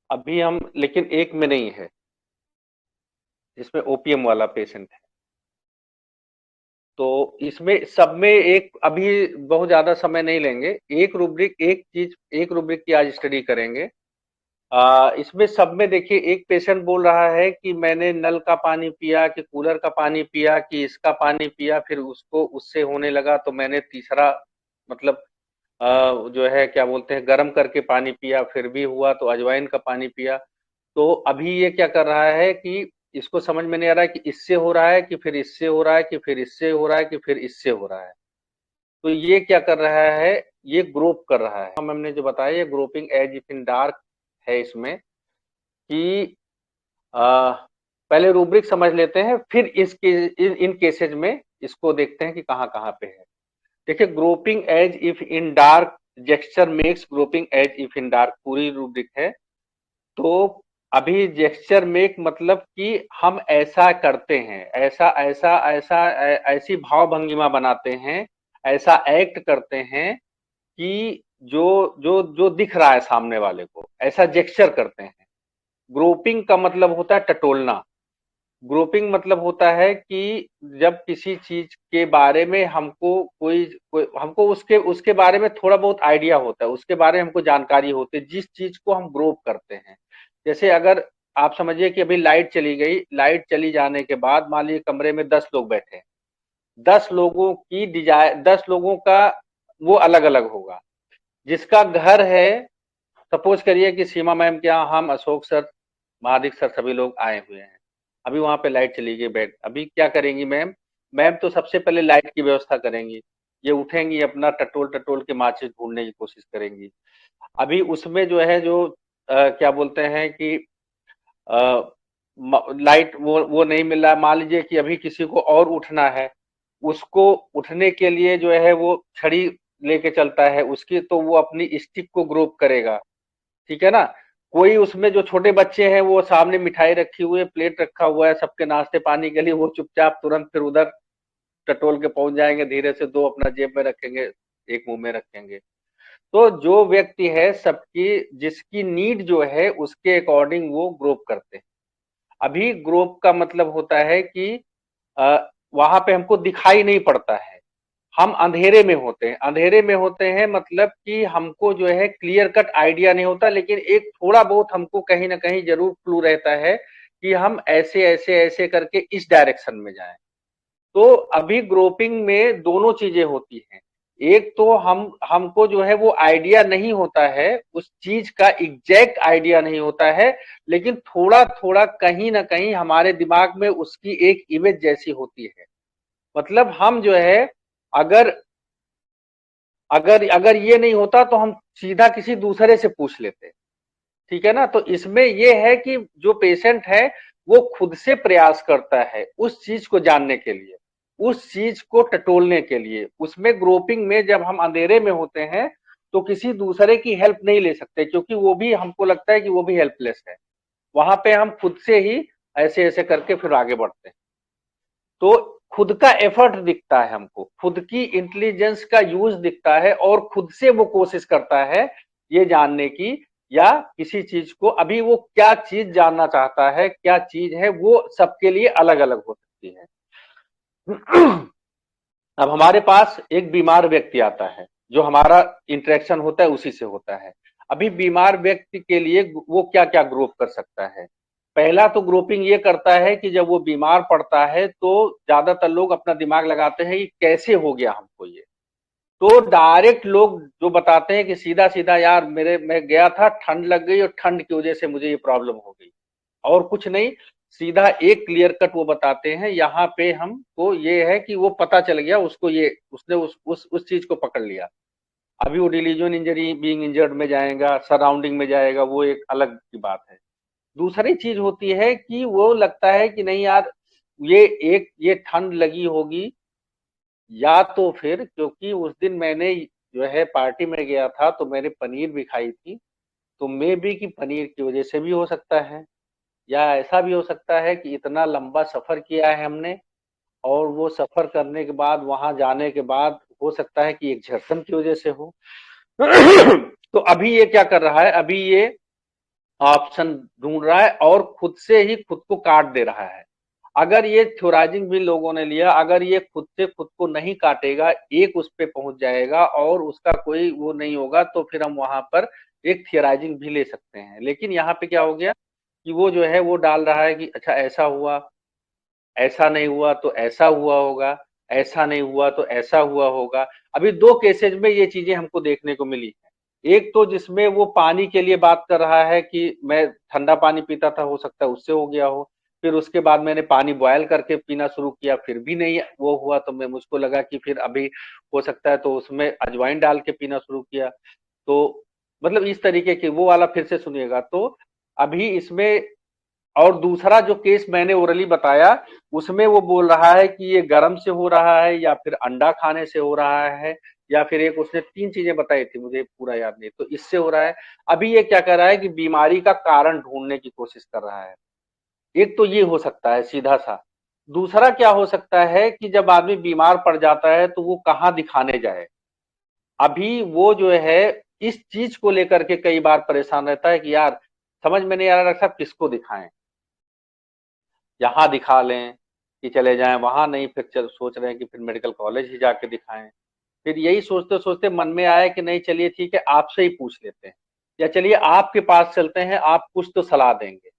C: अभी हम, लेकिन एक में नहीं है जिसमें ओपीएम वाला पेशेंट है। तो इसमें सब में एक, अभी बहुत ज्यादा समय नहीं लेंगे, एक रूब्रिक की आज स्टडी करेंगे। इसमें सब में देखिए, एक पेशेंट बोल रहा है कि मैंने नल का पानी पिया, कि कूलर का पानी पिया, कि इसका पानी पिया, फिर उसको उससे होने लगा, तो मैंने तीसरा मतलब जो है क्या बोलते हैं, गर्म करके पानी पिया, फिर भी हुआ तो अजवाइन का पानी पिया। तो अभी ये क्या कर रहा है कि इसको समझ में नहीं आ रहा है कि इससे हो रहा है कि फिर इससे हो रहा है कि फिर इससे हो रहा है कि फिर इससे हो रहा है। तो ये क्या कर रहा है, ये ग्रुप कर रहा है। हमने जो बताया, ये groping as if in dark है इसमें, कि पहले रूब्रिक समझ लेते हैं, फिर इन केसेज में इसको देखते हैं कि कहाँ कहाँ पे है। देखिए, groping as if in dark, gesture makes groping as if in dark, पूरी रूब्रिक है। तो अभी जेस्चर मेक मतलब कि हम ऐसा करते हैं, ऐसी भाव भंगिमा बनाते हैं, ऐसा एक्ट करते हैं कि जो दिख रहा है सामने वाले को, ऐसा जेस्चर करते हैं। ग्रुपिंग का मतलब होता है टटोलना। ग्रुपिंग मतलब होता है कि जब किसी चीज के बारे में हमको हमको उसके उसके बारे में थोड़ा बहुत आइडिया होता है, उसके बारे में हमको जानकारी होती है, जिस चीज को हम ग्रुप करते हैं। जैसे अगर आप समझिए कि अभी लाइट चली गई, लाइट चली जाने के बाद मान लीजिए कमरे में 10 लोग बैठे हैं, 10 लोगों की डिजाइन, 10 लोगों का वो अलग अलग होगा। जिसका घर है, सपोज करिए कि सीमा मैम के यहाँ हम, अशोक सर, महादिक सर, सभी लोग आए हुए हैं। अभी वहां पे लाइट चली गई, बैठ अभी क्या करेंगी मैम? मैम तो सबसे पहले लाइट की व्यवस्था करेंगी, ये उठेंगी, अपना टटोल टटोल के माचिस ढूंढने की कोशिश करेंगी। अभी उसमें जो है जो क्या बोलते हैं कि लाइट वो नहीं मिल रहा है, मान लीजिए कि अभी किसी को और उठना है, उसको उठने के लिए जो है वो छड़ी लेके चलता है उसकी, तो वो अपनी स्टिक को ग्रुप करेगा, ठीक है ना। कोई उसमें जो छोटे बच्चे हैं वो सामने मिठाई रखी हुई है, प्लेट रखा हुआ है सबके नाश्ते पानी के लिए, वो चुपचाप तुरंत फिर उधर टटोल के पहुंच जाएंगे, धीरे से 2 अपना जेब में रखेंगे, 1 मुंह में रखेंगे। तो जो व्यक्ति है सबकी जिसकी नीड जो है उसके अकॉर्डिंग वो ग्रुप करते हैं। अभी ग्रुप का मतलब होता है कि वहां पे हमको दिखाई नहीं पड़ता है, हम अंधेरे में होते हैं। अंधेरे में होते हैं मतलब कि हमको जो है क्लियर कट आइडिया नहीं होता, लेकिन एक थोड़ा बहुत हमको कहीं ना कहीं जरूर क्लू रहता है कि हम ऐसे ऐसे ऐसे करके इस डायरेक्शन में जाएं। तो अभी ग्रुपिंग में दोनों चीजें होती हैं। एक तो हमको जो है वो आइडिया नहीं होता है, उस चीज का एग्जैक्ट आइडिया नहीं होता है, लेकिन थोड़ा थोड़ा कहीं ना कहीं हमारे दिमाग में उसकी एक इमेज जैसी होती है। मतलब हम जो है अगर अगर अगर ये नहीं होता तो हम सीधा किसी दूसरे से पूछ लेते, ठीक है ना। तो इसमें ये है कि जो पेशेंट है वो खुद से प्रयास करता है उस चीज को जानने के लिए, उस चीज को टटोलने के लिए। उसमें ग्रुपिंग में जब हम अंधेरे में होते हैं तो किसी दूसरे की हेल्प नहीं ले सकते, क्योंकि वो भी, हमको लगता है कि वो भी हेल्पलेस है। वहां पे हम खुद से ही ऐसे ऐसे करके फिर आगे बढ़ते हैं। तो खुद का एफर्ट दिखता है हमको, खुद की इंटेलिजेंस का यूज दिखता है, और खुद से वो कोशिश करता है ये जानने की, या किसी चीज को, अभी वो क्या चीज जानना चाहता है, क्या चीज है, वो सबके लिए अलग अलग हो सकती है। अब हमारे पास एक बीमार व्यक्ति आता है, जो हमारा इंटरेक्शन होता है उसी से होता है। अभी बीमार व्यक्ति के लिए वो क्या क्या ग्रुप कर सकता है? पहला तो ग्रुपिंग ये करता है कि जब वो बीमार पड़ता है तो ज्यादातर लोग अपना दिमाग लगाते हैं कि कैसे हो गया हमको ये। तो डायरेक्ट लोग जो बताते हैं कि सीधा सीधा, यार मैं गया था, ठंड लग गई और ठंड की वजह से मुझे ये प्रॉब्लम हो गई, और कुछ नहीं, सीधा एक क्लियर कट वो बताते हैं। यहाँ पे हमको ये है कि वो पता चल गया उसको, ये उसने उस चीज को पकड़ लिया। अभी वो डिलीजन इंजरी, बीइंग इंजर्ड में जाएगा, सराउंडिंग में जाएगा, वो एक अलग की बात है। दूसरी चीज होती है कि वो लगता है कि नहीं यार, ये ठंड लगी होगी, या तो फिर क्योंकि उस दिन मैंने जो है पार्टी में गया था तो मैंने पनीर भी खाई थी, तो मे बी कि पनीर की वजह से भी हो सकता है। या ऐसा भी हो सकता है कि इतना लंबा सफर किया है हमने, और वो सफर करने के बाद, वहां जाने के बाद, हो सकता है कि एक झरसन की वजह से हो। तो अभी ये क्या कर रहा है? अभी ये ऑप्शन ढूंढ रहा है और खुद से ही खुद को काट दे रहा है। अगर ये थ्योराइजिंग भी लोगों ने लिया, अगर ये खुद से खुद को नहीं काटेगा, एक उस पे पहुंच जाएगा और उसका कोई वो नहीं होगा, तो फिर हम वहां पर एक थियराइजिंग भी ले सकते हैं। लेकिन यहाँ पे क्या हो गया कि वो जो है वो डाल रहा है कि अच्छा ऐसा हुआ, ऐसा नहीं हुआ तो ऐसा हुआ होगा, ऐसा नहीं हुआ तो ऐसा हुआ होगा। अभी 2 केसेज में ये चीजें हमको देखने को मिली है। एक तो जिसमें वो पानी के लिए बात कर रहा है कि मैं ठंडा पानी पीता था, हो सकता है उससे हो गया हो। फिर उसके बाद मैंने पानी बॉयल करके पीना शुरू किया, फिर भी नहीं वो हुआ, तो मुझको लगा कि फिर अभी हो सकता है, तो उसमें अजवाइन डाल के पीना शुरू किया। तो मतलब इस तरीके की, वो वाला फिर से सुनिएगा। तो अभी इसमें, और दूसरा जो केस मैंने ओरली बताया, उसमें वो बोल रहा है कि ये गर्म से हो रहा है, या फिर अंडा खाने से हो रहा है, या फिर एक उसने 3 चीजें बताई थी, मुझे पूरा याद नहीं, तो इससे हो रहा है। अभी ये क्या कर रहा है कि बीमारी का कारण ढूंढने की कोशिश कर रहा है। एक तो ये हो सकता है सीधा सा। दूसरा क्या हो सकता है कि जब आदमी बीमार पड़ जाता है तो वो कहाँ दिखाने जाए। अभी वो जो है इस चीज को लेकर के कई बार परेशान रहता है कि यार समझ में नहीं आ रहा डॉक्टर साहब किसको दिखाएं। यहाँ दिखा लें कि चले जाएं, वहां नहीं, फिर सोच रहे हैं कि फिर मेडिकल कॉलेज ही जाके दिखाएं। फिर यही सोचते सोचते मन में आया कि नहीं चलिए ठीक है, आपसे ही पूछ लेते हैं, या चलिए आपके पास चलते हैं, आप कुछ तो सलाह देंगे।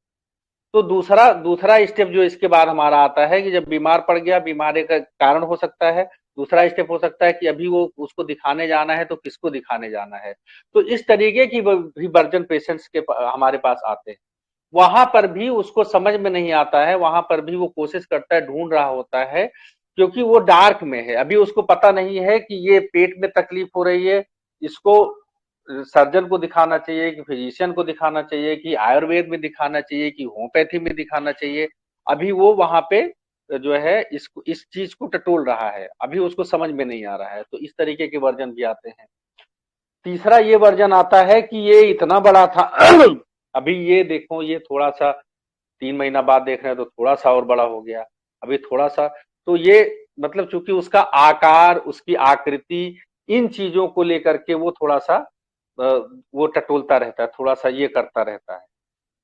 C: तो दूसरा दूसरा स्टेप जो इसके बाद हमारा आता है कि जब बीमार पड़ गया, बीमारी का कारण हो सकता है, दूसरा स्टेप हो सकता है कि अभी वो उसको दिखाने जाना है तो किसको दिखाने जाना है। तो इस तरीके की भी वर्जन पेशेंट्स के हमारे पास आते हैं। वहां पर भी उसको समझ में नहीं आता है, वहां पर भी वो कोशिश करता है, ढूंढ रहा होता है, क्योंकि वो डार्क में है। अभी उसको पता नहीं है कि ये पेट में तकलीफ हो रही है, इसको सर्जन को दिखाना चाहिए कि फिजिशियन को दिखाना चाहिए कि आयुर्वेद में दिखाना चाहिए कि होम्योपैथी में दिखाना चाहिए। अभी वो वहां पे जो है इस चीज को टटोल रहा है, अभी उसको समझ में नहीं आ रहा है। तो इस तरीके के वर्जन भी आते हैं। तीसरा ये वर्जन आता है कि ये इतना बड़ा था अभी ये देखो, ये थोड़ा सा 3 महीना बाद देख रहे हैं तो थोड़ा सा और बड़ा हो गया, अभी थोड़ा सा। तो ये मतलब चूंकि उसका आकार, उसकी आकृति, इन चीजों को लेकर के वो थोड़ा सा वो टटोलता रहता है, थोड़ा सा ये करता रहता है।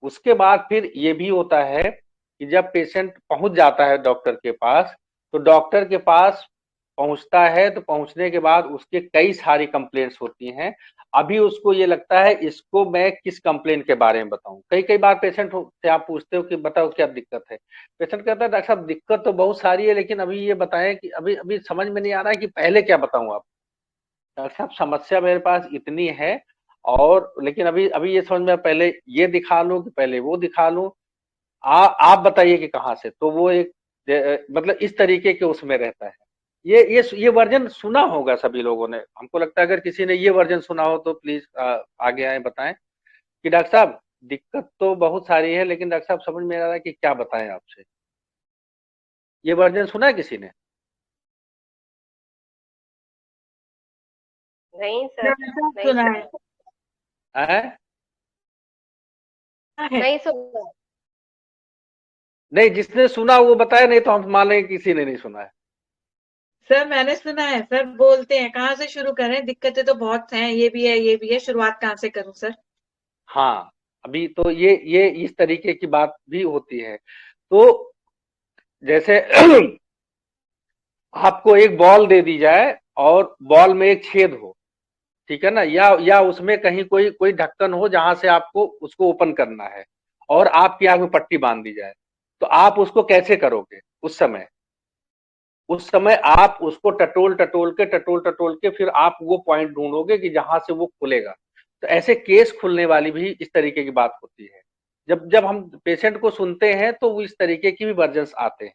C: उसके बाद फिर ये भी होता है कि जब पेशेंट पहुंच जाता है डॉक्टर के पास, तो डॉक्टर के पास पहुंचता है तो पहुंचने के बाद उसके कई सारी कंप्लेंट्स होती हैं। अभी उसको ये लगता है इसको मैं किस कंप्लेंट के बारे में बताऊं। कई कई बार पेशेंट से आप पूछते हो कि बताओ क्या दिक्कत है, पेशेंट कहता है डॉक्टर साहब दिक्कत तो बहुत सारी है, लेकिन अभी ये बताएं कि अभी अभी समझ में नहीं आ रहा है कि पहले क्या बताऊं आप। डॉक्टर साहब समस्या मेरे पास इतनी है, और लेकिन अभी अभी ये समझ में पहले ये दिखा लूं कि पहले वो दिखा लूं, आप बताइए कि कहाँ से। तो वो एक मतलब इस तरीके के उसमें रहता है। ये वर्जन सुना होगा सभी लोगों ने, हमको लगता है अगर किसी ने ये वर्जन सुना हो तो प्लीज आगे आए बताएं कि डॉक्टर साहब दिक्कत तो बहुत सारी है, लेकिन डॉक्टर साहब समझ में आ रहा है कि क्या बताएं आपसे। ये वर्जन सुना है किसी ने?
I: नहीं सर, नहीं
J: सुना
C: है?
I: नहीं सुना।
C: नहीं, जिसने सुना वो बताया, नहीं तो हम मान लें किसी ने नहीं सुना है।
L: सर मैंने सुना है सर, बोलते हैं कहाँ से शुरू करें, दिक्कतें तो बहुत हैं, ये भी है ये भी है, शुरुआत कहाँ से करूं सर?
C: हाँ, अभी तो ये इस तरीके की बात भी होती है। तो जैसे आपको एक बॉल दे दी जाए और बॉल में एक छेद हो, ठीक है ना, या उसमें कहीं कोई कोई ढक्कन हो जहां से आपको उसको ओपन करना है, और आपकी आंख में पट्टी बांध दी जाए, तो आप उसको कैसे करोगे? उस समय आप उसको टटोल टटोल के फिर आप वो पॉइंट ढूंढोगे कि जहां से वो खुलेगा। तो ऐसे केस खुलने वाली भी इस तरीके की बात होती है। जब जब हम पेशेंट को सुनते हैं तो वो इस तरीके की भी वर्जन्स आते हैं।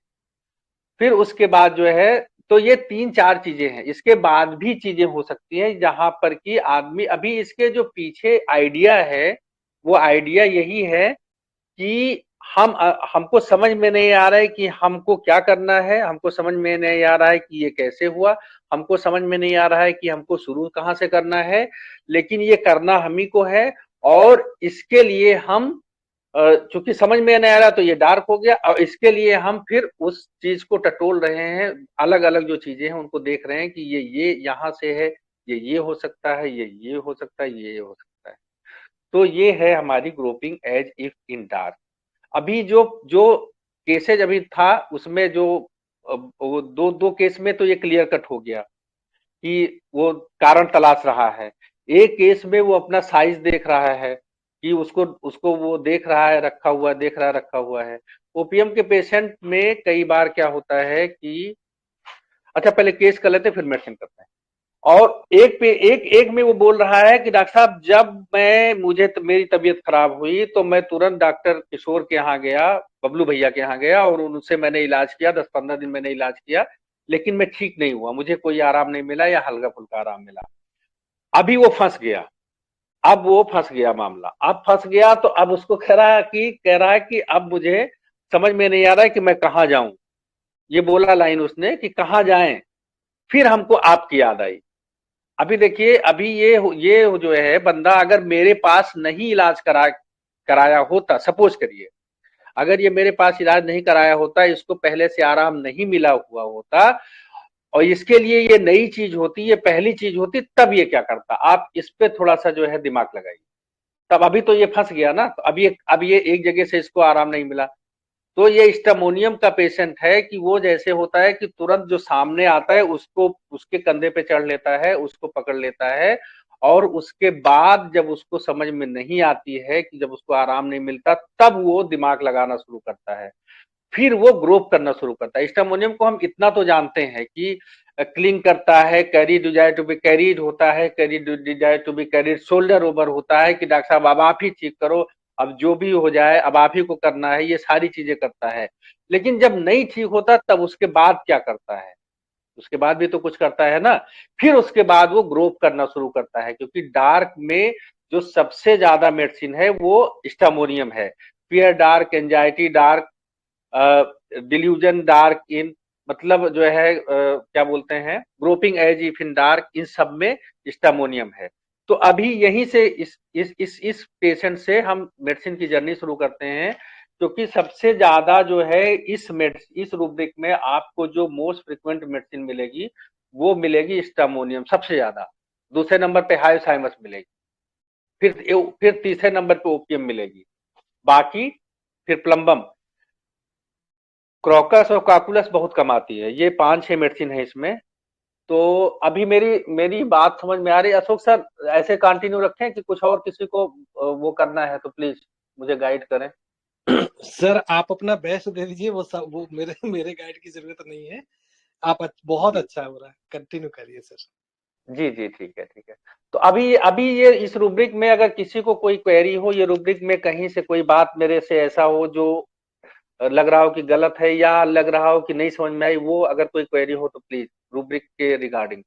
C: फिर उसके बाद जो है, तो ये 3-4 चीजें हैं। इसके बाद भी चीजें हो सकती हैं जहां पर कि आदमी, अभी इसके जो पीछे आइडिया है वो आइडिया यही है कि हमको समझ में नहीं आ रहा है कि हमको क्या करना है, हमको समझ में नहीं आ रहा है कि ये कैसे हुआ, हमको समझ में नहीं आ रहा है कि हमको शुरू कहाँ से करना है, लेकिन ये करना हम ही को है। और इसके लिए हम चूंकि समझ में नहीं आ रहा तो ये डार्क हो गया, और इसके लिए हम फिर उस चीज को टटोल रहे हैं, अलग अलग जो चीजें हैं उनको देख रहे हैं कि ये यहाँ से है, ये हो सकता है, ये हो सकता है, ये हो सकता है। तो ये है हमारी groping as if in dark. अभी जो जो केसेज अभी था उसमें जो वो दो केस में तो ये क्लियर कट हो गया कि वो कारण तलाश रहा है। एक केस में वो अपना साइज देख रहा है कि उसको उसको वो देख रहा है रखा हुआ, देख रहा है रखा हुआ है। ओपीएम के पेशेंट में कई बार क्या होता है कि, अच्छा पहले केस कर लेते फिर मेडिसिन करते हैं। और एक में वो बोल रहा है कि डॉक्टर साहब जब मेरी तबीयत खराब हुई तो मैं तुरंत डॉक्टर किशोर के यहाँ गया, बबलू भैया के यहाँ गया, और उनसे मैंने इलाज किया, 10-15 दिन मैंने इलाज किया, लेकिन मैं ठीक नहीं हुआ, मुझे कोई आराम नहीं मिला या हल्का फुल्का आराम मिला। अभी वो फंस गया, अब वो फंस गया मामला, अब फंस गया तो अब उसको कह रहा है कि अब मुझे समझ में नहीं आ रहा है कि मैं कहाँ जाऊं। ये बोला लाइन उसने कि कहाँ जाएं। फिर हमको आपकी याद आई। अभी देखिए, अभी ये जो है बंदा अगर मेरे पास नहीं इलाज कराया होता, सपोज करिए अगर ये मेरे पास इलाज नहीं कराया होता, इसको पहले से आराम नहीं मिला हुआ होता और इसके लिए ये नई चीज होती, ये पहली चीज होती, तब ये क्या करता? आप इस पे थोड़ा सा जो है दिमाग लगाइए। तब अभी तो ये फंस गया ना, तो अब ये एक जगह से इसको आराम नहीं मिला, तो ये स्टामोनियम का पेशेंट है कि वो जैसे होता है कि तुरंत जो सामने आता है उसको उसके कंधे पे चढ़ लेता है, उसको पकड़ लेता है, और उसके बाद जब उसको समझ में नहीं आती है कि जब उसको आराम नहीं मिलता, तब वो दिमाग लगाना शुरू करता है, फिर वो ग्रोप करना शुरू करता है। स्टामोनियम को हम इतना तो जानते हैं कि क्लिंग करता है, carry desire to be carried होता है, carry desire to be carried, shoulder over होता है कि डॉक्टर साहब अब आप ही ठीक करो, अब जो भी हो जाए अब आप ही को करना है, ये सारी चीजें करता है। लेकिन जब नहीं ठीक होता तब उसके बाद क्या करता है? उसके बाद भी तो कुछ करता है ना। फिर उसके बाद वो ग्रोप करना शुरू करता है, क्योंकि डार्क में जो सबसे ज्यादा मेडिसिन है वो स्टामोनियम है। Fear dark, anxiety dark, delusion dark, इन मतलब जो है क्या बोलते हैं, groping as if in dark, इन सब में स्टामोनियम है। तो अभी यहीं से इस पेशेंट से हम मेडिसिन की जर्नी शुरू करते हैं, क्योंकि सबसे ज्यादा जो है इस रूब्रिक में आपको जो मोस्ट फ्रिक्वेंट मेडिसिन मिलेगी वो मिलेगी स्टामोनियम सबसे ज्यादा। दूसरे नंबर पे हायोसाइमस मिलेगी, फिर तीसरे नंबर पे ओपियम मिलेगी, बाकी फिर प्लम्बम, क्रॉकस और काकुलस बहुत कम आती है। ये 5-6 मेडिसिन है इसमें। तो अभी मेरी बात समझ में आ रही है? अशोक सर ऐसे कंटिन्यू रखें कि कुछ और किसी को वो करना है तो प्लीज मुझे गाइड करें।
A: सर आप अपना बेस्ट दे दीजिए, वो मेरे गाइड की जरूरत नहीं है। आप बहुत अच्छा हो रहा है, कंटिन्यू करिए सर।
C: जी जी ठीक है ठीक है। तो अभी ये इस रूब्रिक में अगर किसी को कोई क्वेरी हो, ये रूब्रिक में कहीं से कोई बात मेरे से ऐसा हो जो लग रहा हो कि गलत है या लग रहा हो कि नहीं समझ में आई, वो अगर कोई क्वेरी हो तो प्लीज रूब्रिक के रिगार्डिंग।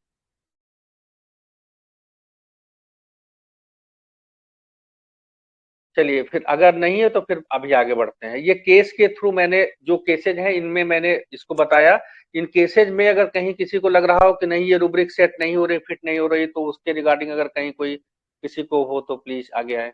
C: चलिए फिर अगर नहीं है तो फिर अभी आगे बढ़ते हैं। ये केस के थ्रू मैंने जो केसेज हैं इनमें मैंने इसको बताया। इन केसेज में अगर कहीं किसी को लग रहा हो कि नहीं ये रूब्रिक सेट नहीं हो रही, फिट नहीं हो रही, तो उसके रिगार्डिंग अगर कहीं कोई किसी को हो तो प्लीज आगे आए।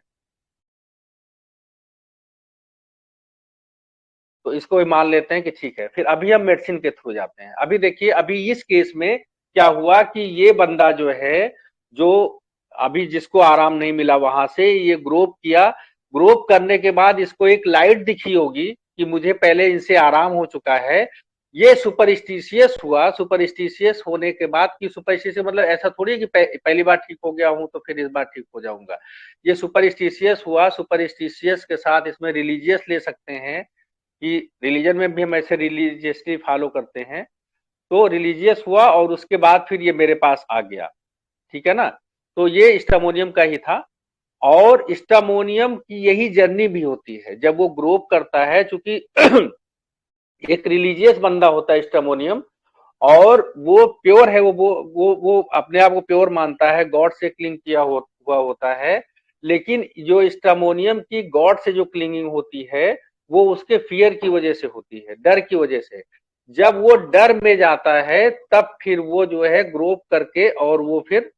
C: तो इसको भी मान लेते हैं कि ठीक है। फिर अभी हम मेडिसिन के थ्रू जाते हैं। अभी देखिए अभी इस केस में क्या हुआ कि ये बंदा जो है, जो अभी जिसको आराम नहीं मिला वहां से ये ग्रोप किया, ग्रोप करने के बाद इसको एक लाइट दिखी होगी कि मुझे पहले इनसे आराम हो चुका है। ये सुपरस्टिशियस हुआ। सुपरस्टिशियस होने के बाद की सुपरस्टिशियस मतलब ऐसा थोड़ी है कि पहली बार ठीक हो गया हूं तो फिर इस बार ठीक हो जाऊंगा। ये सुपरस्टिशियस हुआ। सुपरस्टिशियस के साथ इसमें रिलीजियस ले सकते हैं कि रिलीजन में भी हम ऐसे रिलीजियसली फॉलो करते हैं। तो रिलीजियस हुआ और उसके बाद फिर ये मेरे पास आ गया, ठीक है ना। तो ये स्टामोनियम का ही था। और स्टामोनियम की यही जर्नी भी होती है जब वो ग्रोप करता है, चूंकि एक रिलीजियस बंदा होता है स्टामोनियम, और वो प्योर है, वो अपने आप को प्योर मानता है, गॉड से क्लिंग किया हुआ होता है। लेकिन जो स्टामोनियम की गॉड से जो क्लिंगिंग होती है वो उसके फियर की वजह से होती है, डर की वजह से। जब वो डर में जाता है तब फिर वो जो है ग्रोप करके और वो फिर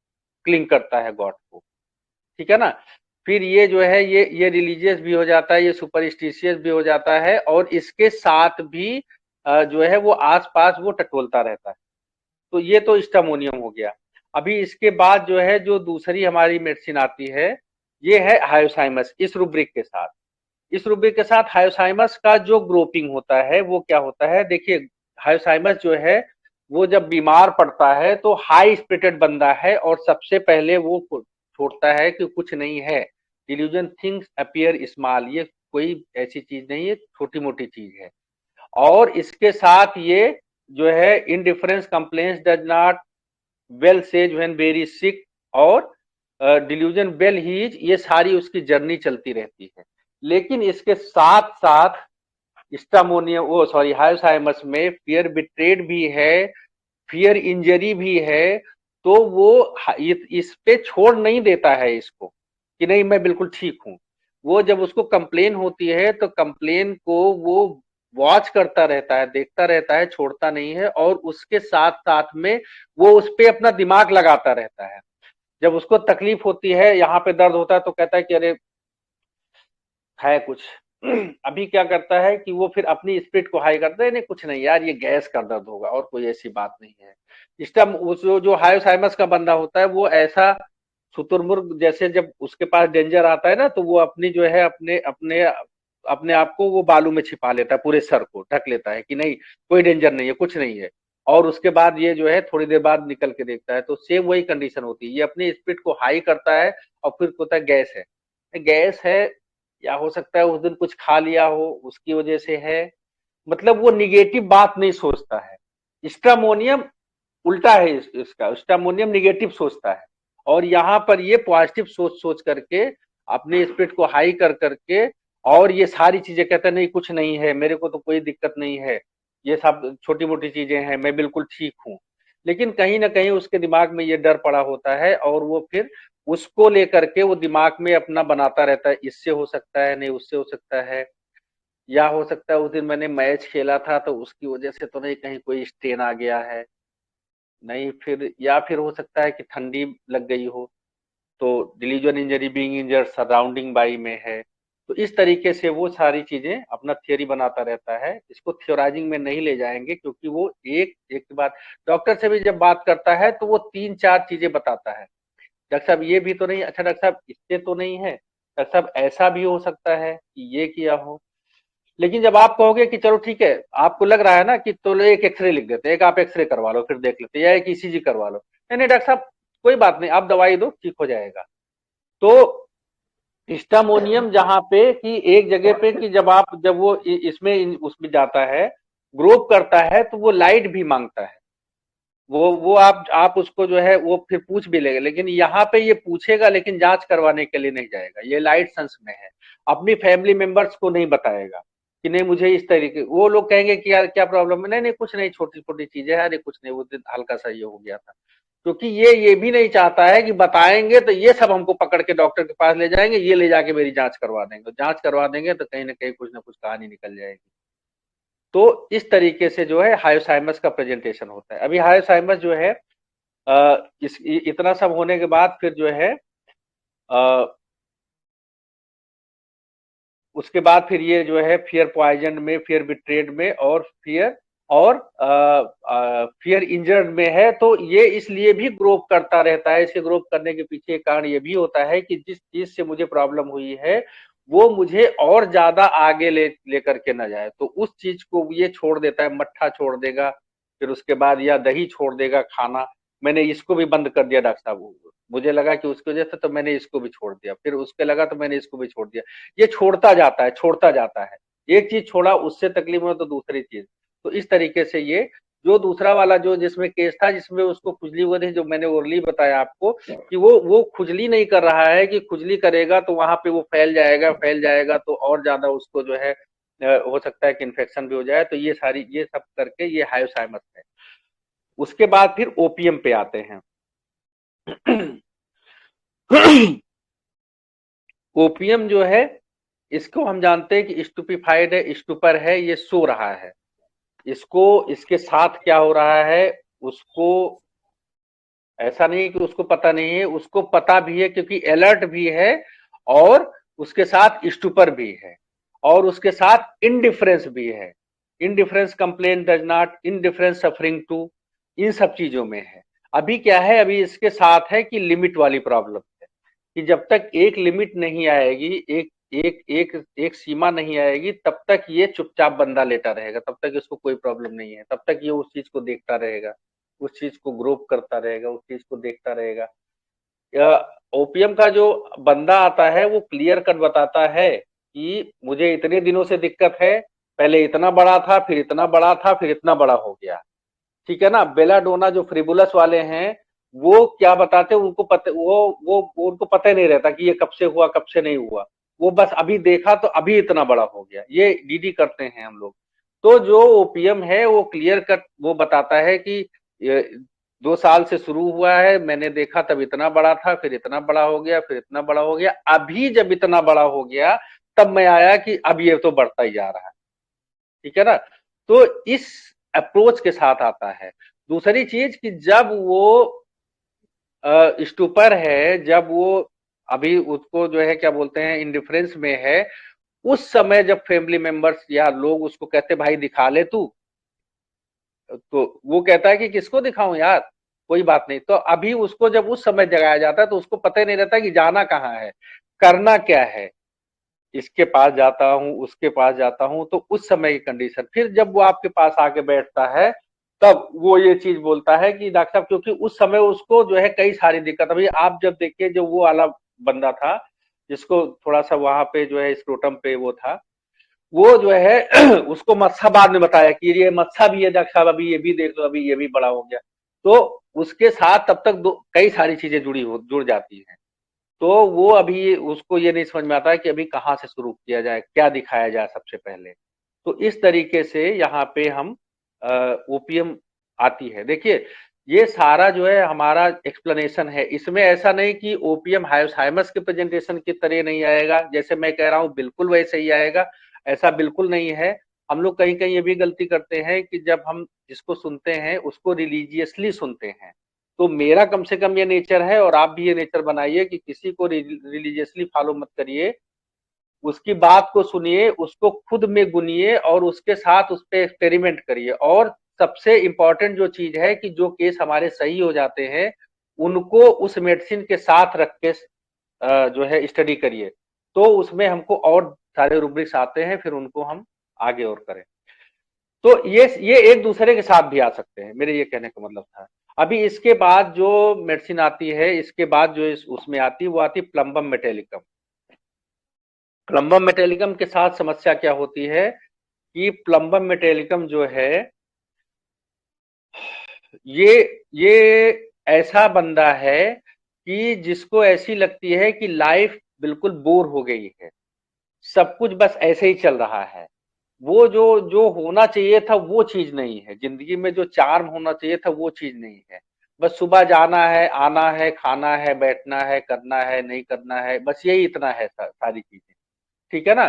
C: क्लिंग करता है गॉड को, ठीक है ना। फिर ये जो है ये रिलीजियस भी हो जाता है, ये सुपरस्टिशियस भी हो जाता है, और इसके साथ भी जो है वो आसपास वो टटोलता रहता है। तो ये तो स्टामोनियम हो गया। अभी इसके बाद जो है जो दूसरी हमारी मेडिसिन आती है ये है हायोसाइमस। इस रूब्रिक के साथ हायोसाइमस का जो ग्रोपिंग होता है वो क्या होता है, देखिए हायोसाइमस जो है वो जब बीमार पड़ता है तो हाई स्पिरिटेड बंदा है, और सबसे पहले वो छोड़ता है कि कुछ नहीं है, डिल्यूजन थिंग्स अपीयर स्मॉल, ये कोई ऐसी चीज नहीं है, छोटी मोटी चीज है। और इसके साथ ये जो है indifference, compliance, does not well says when very sick, और डिल्यूजन वेल हीज, ये सारी उसकी जर्नी चलती रहती है। लेकिन इसके साथ साथ हायोसाइमस में फियर बिट्रेड भी है, फियर इंजरी भी है। तो वो इस पे छोड़ नहीं देता है इसको कि नहीं मैं बिल्कुल ठीक हूं। वो जब उसको कंप्लेन होती है तो कंप्लेन को वो वॉच करता रहता है, देखता रहता है, छोड़ता नहीं है, और उसके साथ साथ में वो उस पे अपना दिमाग लगाता रहता है। जब उसको तकलीफ होती है, यहाँ पे दर्द होता है, तो कहता है कि अरे है कुछ। अभी क्या करता है कि वो फिर अपनी स्पिरिट को हाई करता है, नहीं कुछ नहीं यार, ये गैस का दर्द होगा और कोई ऐसी बात नहीं है। इस टाइम जो हायोसाइमस का बंदा होता है वो ऐसा शुतुरमुर्ग जैसे, जब उसके पास डेंजर आता है ना तो वो अपनी जो है अपने अपने अपने आप को वो बालू में छिपा लेता है, पूरे सर को ढक लेता है कि नहीं कोई डेंजर नहीं है, कुछ नहीं है। और उसके बाद ये जो है थोड़ी देर बाद निकल के देखता है, तो सेम वही कंडीशन होती है। ये अपनी स्पीड को हाई करता है और फिर होता है गैस है, गैस है, या हो सकता है उस दिन कुछ खा लिया हो उसकी वजह से है। मतलब वो निगेटिव बात नहीं सोचता है। स्ट्रामोनियम उल्टा है इसका, स्ट्रामोनियम निगेटिव सोचता है, और यहाँ पर ये पॉजिटिव सोच सोच करके अपने स्पीड को हाई कर करके और ये सारी चीजें कहता है नहीं कुछ नहीं है, मेरे को तो कोई दिक्कत नहीं है, ये सब छोटी मोटी चीजें हैं, मैं बिल्कुल ठीक हूँ। लेकिन कहीं ना कहीं उसके दिमाग में ये डर पड़ा होता है और वो फिर उसको लेकर के वो दिमाग में अपना बनाता रहता है, इससे हो सकता है, नहीं उससे हो सकता है, या हो सकता है उस दिन मैंने मैच खेला था तो उसकी वजह से तो नहीं कहीं कोई स्ट्रेन आ गया है, नहीं फिर, या फिर हो सकता है कि ठंडी लग गई हो, तो delusion injury being injured surrounding by में है। तो इस तरीके से वो सारी चीजें अपना थियोरी बनाता रहता है। इसको थियोराइजिंग में नहीं ले जाएंगे क्योंकि वो एक एक के बाद डॉक्टर से भी जब बात करता है तो वो 3-4 चीजें बताता है। डॉक्टर साहब ये भी तो नहीं, अच्छा डॉक्टर साहब इससे तो नहीं है, डॉक्टर साहब ऐसा भी हो सकता है कि ये किया हो। लेकिन जब आप कहोगे कि चलो ठीक है, आपको लग रहा है ना कि तो एक एक्सरे लिख देते, एक आप एक्सरे करवा लो फिर देख लेते, या एक ईसीजी करवा लो, नहीं नहीं डॉक्टर साहब कोई बात नहीं, आप दवाई दो ठीक हो जाएगा। तो स्टामोनियम जहां पे कि एक जगह पे कि जब वो इसमें उसमें जाता है, ग्रोव करता है, तो वो लाइट भी मांगता है। वो आप उसको जो है वो फिर पूछ भी लेगा, लेकिन यहाँ पे ये पूछेगा लेकिन जांच करवाने के लिए नहीं जाएगा, ये लाइट सेंस में है। अपनी फैमिली मेंबर्स को नहीं बताएगा कि नहीं मुझे इस तरीके, वो लोग कहेंगे कि यार क्या प्रॉब्लम है, नहीं नहीं कुछ नहीं, छोटी छोटी चीजें है, अरे कुछ नहीं, वो दिन हल्का सा ये हो गया था। क्योंकि ये भी नहीं चाहता है कि बताएंगे तो ये सब हमको पकड़ के डॉक्टर के पास ले जाएंगे, ये ले जाके मेरी जांच करवा देंगे, जांच करवा देंगे तो कहीं ना कहीं कुछ ना कुछ कहानी निकल जाएगी। तो इस तरीके से जो है हायोसाइमस का प्रेजेंटेशन होता है। अभी हायोसाइमस जो है इतना सब होने के बाद फिर जो है उसके बाद फिर ये जो है फियर पॉइजन में, फियर बिट्रेड में और फियर इंजर्ड में है। तो ये इसलिए भी ग्रोव करता रहता है। इसे ग्रोव करने के पीछे कारण ये भी होता है कि जिस चीज से मुझे प्रॉब्लम हुई है वो मुझे और ज्यादा आगे ले करके न जाए, तो उस चीज को ये छोड़ देता है, मट्ठा छोड़ देगा, फिर उसके बाद या दही छोड़ देगा खाना, मैंने इसको भी बंद कर दिया डॉक्टर साहब, मुझे लगा कि उसकी वजह से तो मैंने इसको भी छोड़ दिया, फिर उसके लगा तो मैंने इसको भी छोड़ दिया। ये छोड़ता जाता है, एक चीज छोड़ा उससे तकलीफ हो तो दूसरी चीज। तो इस तरीके से ये जो दूसरा वाला जो जिसमें केस था जिसमें उसको खुजली हुई थी, जो मैंने ओरली बताया आपको कि वो खुजली नहीं कर रहा है, कि खुजली करेगा तो वहां पे वो फैल जाएगा तो और ज्यादा उसको जो है हो सकता है कि इन्फेक्शन भी हो जाए। तो ये सब करके ये हायोसाइमस है। उसके बाद फिर ओपीएम पे आते हैं। ओपीएम जो है इसको हम जानते हैं कि स्टूपिफाइड है, स्टूपर है, ये सो रहा है। इसके साथ क्या हो रहा है उसको ऐसा नहीं है कि उसको पता नहीं है, उसको पता भी है क्योंकि अलर्ट भी है, और उसके साथ स्टूपर भी है, और उसके साथ इनडिफरेंस भी है। Indifference complain does not, indifference suffering to, इन सब चीजों में है। अभी क्या है, अभी इसके साथ है कि लिमिट वाली प्रॉब्लम है, कि जब तक एक लिमिट नहीं आएगी, एक सीमा नहीं आएगी, तब तक ये चुपचाप बंदा लेटा रहेगा, तब तक इसको कोई प्रॉब्लम नहीं है, तब तक ये उस चीज को देखता रहेगा, उस चीज को ग्रोव करता रहेगा, उस चीज को देखता रहेगा। ओपीएम का जो बंदा आता है वो क्लियर कट बताता है कि मुझे इतने दिनों से दिक्कत है, पहले इतना बड़ा था, फिर इतना बड़ा था, फिर इतना बड़ा हो गया, ठीक है ना। बेलाडोना जो फ्रिबुलस वाले हैं वो क्या बताते हैं, उनको पता, वो उनको पता ही नहीं रहता कि ये कब से हुआ कब से नहीं हुआ, वो बस अभी देखा तो अभी इतना बड़ा हो गया, ये डीडी करते हैं हम लोग। तो जो ओपीएम है वो क्लियर कट वो बताता है कि 2 साल से शुरू हुआ है, मैंने देखा तब इतना बड़ा था, फिर इतना बड़ा हो गया, फिर इतना बड़ा हो गया, अभी जब इतना बड़ा हो गया तब मैं आया कि अब ये तो बढ़ता ही जा रहा है, ठीक है ना। तो इस अप्रोच के साथ आता है। दूसरी चीज कि जब वो स्टूपर है, जब वो अभी उसको जो है क्या बोलते हैं इंडिफरेंस में है, उस समय जब फैमिली मेंबर्स या लोग उसको कहते भाई दिखा ले तू, तो वो कहता है कि किसको दिखाऊं यार, कोई बात नहीं। तो अभी उसको जब उस समय जगाया जाता है तो उसको पता ही नहीं रहता कि जाना कहाँ है, करना क्या है, इसके पास जाता हूँ, उसके पास जाता हूँ, तो उस समय की कंडीशन, फिर जब वो आपके पास आके बैठता है तब वो ये चीज बोलता है कि डॉक्टर साहब, क्योंकि उस समय उसको जो है कई सारी दिक्कत, अभी आप जब देखिए जो वो वाला बंदा था जिसको थोड़ा सा वहां पे जो है स्क्रोटम पे वो था, वो जो है उसको मत्सा बाद में बताया कि ये मत्सा भी है डॉक्टर साहब, अभी ये भी देख लो, अभी ये भी बड़ा हो गया। तो उसके साथ तब तक कई सारी चीजें जुड़ जाती हैं। तो वो अभी उसको ये नहीं समझ में आता है कि अभी कहाँ से शुरू किया जाए, क्या दिखाया जाए सबसे पहले। तो इस तरीके से यहाँ पे हम ओपीएम आती है। देखिए ये सारा जो है हमारा एक्सप्लेनेशन है, इसमें ऐसा नहीं कि ओपीएम हाइमस के प्रेजेंटेशन की तरह नहीं आएगा, जैसे मैं कह रहा हूँ बिल्कुल वैसे ही आएगा, ऐसा बिल्कुल नहीं है। हम लोग कहीं कहीं ये भी गलती करते हैं कि जब हम जिसको सुनते हैं उसको रिलीजियसली सुनते हैं। तो मेरा कम से कम ये नेचर है, और आप भी ये नेचर बनाइए कि किसी को रिलीजियसली फॉलो मत करिए, उसकी बात को सुनिए, उसको खुद में गुनिए और उसके साथ उस पर एक्सपेरिमेंट करिए। और सबसे इम्पोर्टेंट जो चीज है कि जो केस हमारे सही हो जाते हैं उनको उस मेडिसिन के साथ रख के जो है स्टडी करिए, तो उसमें हमको और सारे रूब्रिक्स आते हैं, फिर उनको हम आगे और करें। तो ये एक दूसरे के साथ भी आ सकते हैं, मेरे ये कहने का मतलब था। अभी इसके बाद जो मेडिसिन आती है, इसके बाद जो उसमें आती है वो आती है प्लम्बम मेटेलिकम। प्लम्बम मेटेलिकम के साथ समस्या क्या होती है कि प्लम्बम मेटेलिकम जो है ये ऐसा बंदा है कि जिसको ऐसी लगती है कि लाइफ बिल्कुल बोर हो गई है, सब कुछ बस ऐसे ही चल रहा है, वो जो होना चाहिए था वो चीज नहीं है, जिंदगी में जो चार्म होना चाहिए था वो चीज नहीं है। बस सुबह जाना है, आना है, खाना है, बैठना है, करना है, नहीं करना है, बस यही इतना है सारी चीजें, ठीक है ना।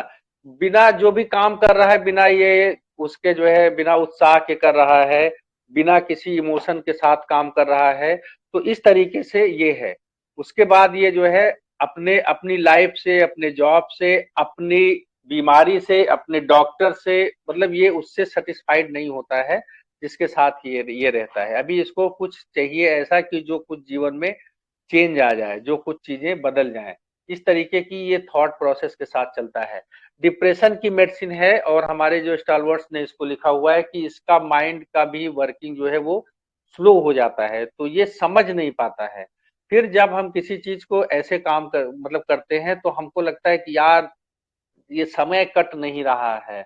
C: बिना जो भी काम कर रहा है बिना ये उसके जो है बिना उत्साह के कर रहा है, बिना किसी इमोशन के साथ काम कर रहा है, तो इस तरीके से ये है। उसके बाद ये जो है अपनी लाइफ से, अपने जॉब से, अपनी बीमारी से, अपने डॉक्टर से, मतलब ये उससे सेटिस्फाइड नहीं होता है जिसके साथ ये रहता है। अभी इसको कुछ चाहिए ऐसा कि जो कुछ जीवन में चेंज आ जाए, जो कुछ चीजें बदल जाएं, इस तरीके की ये थॉट प्रोसेस के साथ चलता है। डिप्रेशन की मेडिसिन है, और हमारे जो स्टालवर्ड्स ने इसको लिखा हुआ है कि इसका माइंड का भी वर्किंग जो है वो स्लो हो जाता है, तो ये समझ नहीं पाता है। फिर जब हम किसी चीज को ऐसे काम मतलब करते हैं तो हमको लगता है कि यार ये समय कट नहीं रहा है,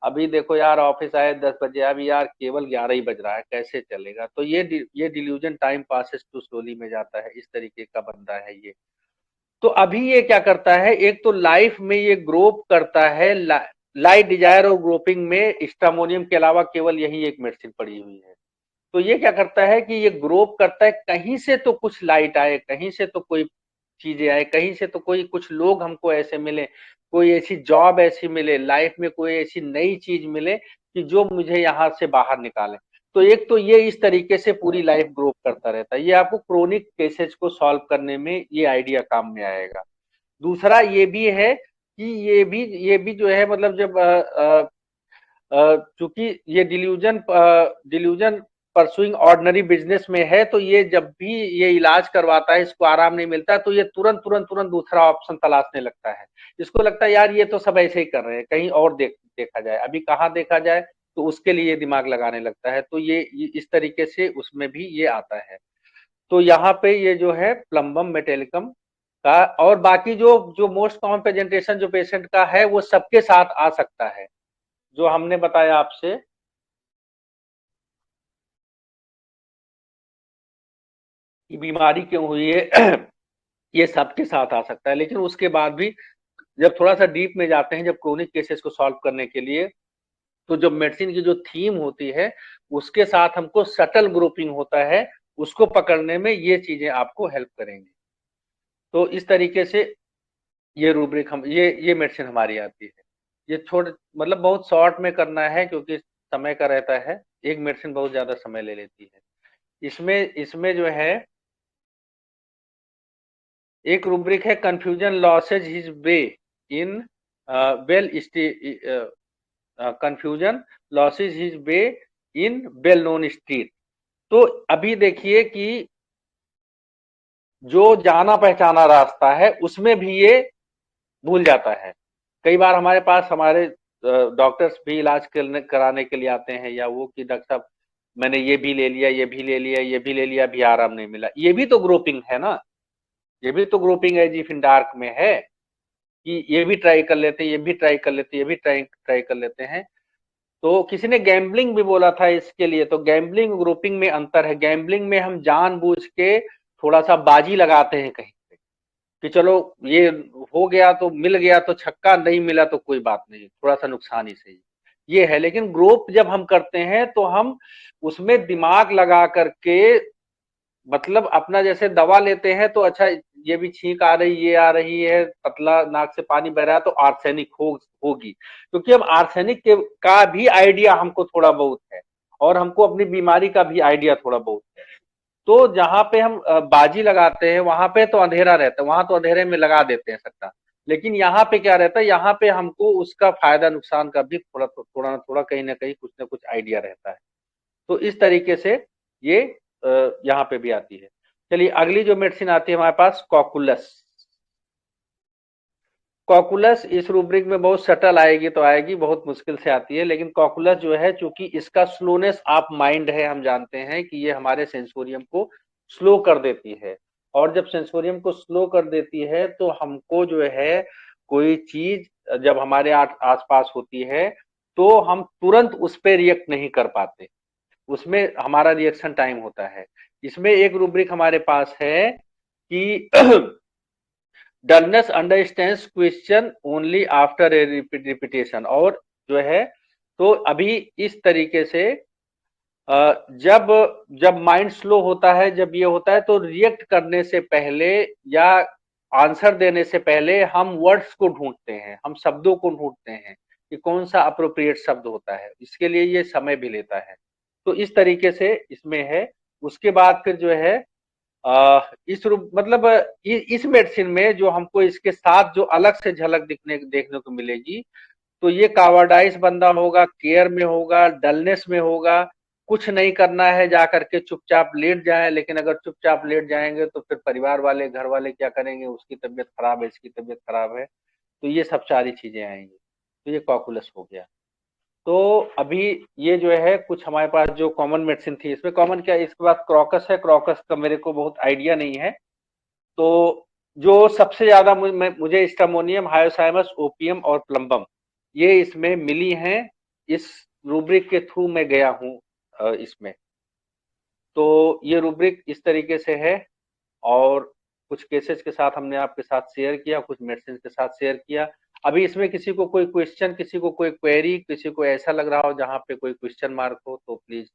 C: अभी देखो यार ऑफिस आए 10 बजे, अभी यार केवल 11 ही बज रहा है, कैसे चलेगा। तो ये delusion time passes too slowly में जाता है, इस तरीके का बंदा है ये। तो अभी ये क्या करता है, एक तो लाइफ में ये ग्रोप करता है, लाइट डिजायर और ग्रोपिंग में स्टामोनियम के अलावा केवल यही एक मेडिसिन पड़ी हुई है। तो ये क्या करता है कि ये ग्रोप करता है, कहीं से तो कुछ लाइट आए, कहीं से तो कोई चीजें आए, कहीं से तो कोई कुछ लोग हमको ऐसे मिले, कोई ऐसी जॉब ऐसी मिले, लाइफ में कोई ऐसी नई चीज मिले कि जो मुझे यहाँ से बाहर निकाले। तो एक तो ये इस तरीके से पूरी लाइफ ग्रो करता रहता है, ये आपको क्रोनिक केसेस को सॉल्व करने में ये आइडिया काम में आएगा। दूसरा ये भी है कि ये भी जो है मतलब जब चूंकि ये डिल्यूजन परसुइंग ऑर्डिनरी बिजनेस में है, तो ये जब भी ये इलाज करवाता है, इसको आराम नहीं मिलता, तो ये तुरंत दूसरा ऑप्शन तलाशने लगता है। इसको लगता है यार ये तो सब ऐसे ही कर रहे हैं, कहीं और देखा जाए, अभी कहाँ देखा जाए, तो उसके लिए दिमाग लगाने लगता है। तो ये इस तरीके से उसमें भी ये आता है। तो यहाँ पे ये जो है प्लम्बम मेटेलिकम का, और बाकी जो मोस्ट कॉमन प्रेजेंटेशन जो पेशेंट का है वो सबके साथ आ सकता है, जो हमने बताया आपसे। बीमारी क्यों हुई है ये सबके साथ आ सकता है, लेकिन उसके बाद भी जब थोड़ा सा डीप में जाते हैं, जब क्रोनिक केसेस को सॉल्व करने के लिए, तो जो मेडिसिन की जो थीम होती है उसके साथ हमको सटल ग्रुपिंग होता है, उसको पकड़ने में ये चीजें आपको हेल्प करेंगी। तो इस तरीके से ये रूब्रिक हम ये मेडिसिन हमारी आती है। ये मतलब बहुत शॉर्ट में करना है क्योंकि समय का रहता है, एक मेडिसिन बहुत ज्यादा समय ले लेती है। इसमें जो है एक रूब्रिक है confusion losses his way in confusion losses his way in well known street. तो अभी देखिए कि जो जाना पहचाना रास्ता है उसमें भी ये भूल जाता है। कई बार हमारे पास हमारे डॉक्टर्स भी इलाज कराने के लिए आते हैं, या वो कि डॉक्टर साहब मैंने ये भी ले लिया, ये भी ले लिया, ये भी ले लिया, अभी आराम नहीं मिला। ये भी तो ग्रुपिंग है ना, ये भी तो ग्रुपिंग है जी, फिर डार्क में है कि ये भी ट्राई कर लेते हैं, ये भी ट्राई कर लेते हैं, ये भी ट्राई कर लेते हैं। तो किसी ने गैम्बलिंग भी बोला था इसके लिए, तो गैम्बलिंग ग्रुपिंग में अंतर है। गैम्बलिंग में हम जानबूझ के थोड़ा सा बाजी लगाते हैं कहीं पे कि चलो ये हो गया तो मिल गया तो छक्का, नहीं मिला तो कोई बात नहीं, थोड़ा सा नुकसान ही सही, ये है। लेकिन ग्रुप जब हम करते हैं तो हम उसमें दिमाग लगा करके, मतलब अपना जैसे दवा लेते हैं तो अच्छा ये भी छींक आ रही, ये आ रही है, पतला नाक से पानी बह रहा है तो आर्सेनिक होगी, क्योंकि हम आर्सेनिक का भी आइडिया हमको थोड़ा बहुत है, और हमको अपनी बीमारी का भी आइडिया थोड़ा बहुत है। तो जहां पे हम बाजी लगाते हैं वहां पे तो अंधेरा रहता है, वहां तो अंधेरे में लगा देते हैं सट्टा। लेकिन यहाँ पे क्या रहता है, यहाँ पे हमको उसका फायदा नुकसान का भी थोड़ा ना थोड़ा कहीं ना कहीं कुछ ना कुछ आइडिया रहता है। तो इस तरीके से ये यहाँ पे भी आती है। चलिए अगली जो मेडिसिन आती है हमारे पास, कॉकुलस। कॉकुलस इस रूब्रिक में बहुत सटल आएगी तो आएगी, बहुत मुश्किल से आती है। लेकिन कॉकुलस जो है, चूंकि इसका स्लोनेस ऑफ माइंड है, हम जानते हैं कि ये हमारे सेंसोरियम को स्लो कर देती है, और जब सेंसोरियम को स्लो कर देती है तो हमको जो है कोई चीज जब हमारे आसपास होती है तो हम तुरंत उस पर रिएक्ट नहीं कर पाते, उसमें हमारा रिएक्शन टाइम होता है। इसमें एक रूब्रिक हमारे पास है कि dullness understands question only after a repetition, और जो है तो अभी इस तरीके से जब माइंड स्लो होता है, जब ये होता है तो रिएक्ट करने से पहले या आंसर देने से पहले हम वर्ड्स को ढूंढते हैं, हम शब्दों को ढूंढते हैं कि कौन सा अप्रोप्रिएट शब्द होता है, इसके लिए ये समय भी लेता है। तो इस तरीके से इसमें है। उसके बाद फिर जो है मतलब इस मेडिसिन में जो हमको इसके साथ जो अलग से झलक देखने को मिलेगी, तो ये कावार्डाइस बंदा होगा, केयर में होगा, डलनेस में होगा, कुछ नहीं करना है, जा करके चुपचाप लेट जाए। लेकिन अगर चुपचाप लेट जाएंगे तो फिर परिवार वाले, घर वाले क्या करेंगे, उसकी तबीयत खराब है, इसकी तबीयत खराब है, तो ये सब सारी चीजें आएंगी। तो ये कॉकुलस हो गया। तो अभी ये जो है कुछ हमारे पास जो कॉमन मेडिसिन थी, इसमें कॉमन क्या है, इसके बाद क्रॉकस है। क्रॉकस का मेरे को बहुत आइडिया नहीं है। तो जो सबसे ज्यादा मुझे स्टामोनियम, हायोसाइमस, ओपियम और प्लम्बम, ये इसमें मिली हैं। इस रूब्रिक के थ्रू मैं गया हूं इसमें। तो ये रूब्रिक इस तरीके से है, और कुछ केसेस के साथ हमने आपके साथ शेयर किया, कुछ मेडिसिन के साथ शेयर किया। अभी इसमें किसी को कोई क्वेश्चन, किसी को कोई क्वेरी, किसी को ऐसा लग रहा हो जहां पे कोई क्वेश्चन मार्क हो तो प्लीज।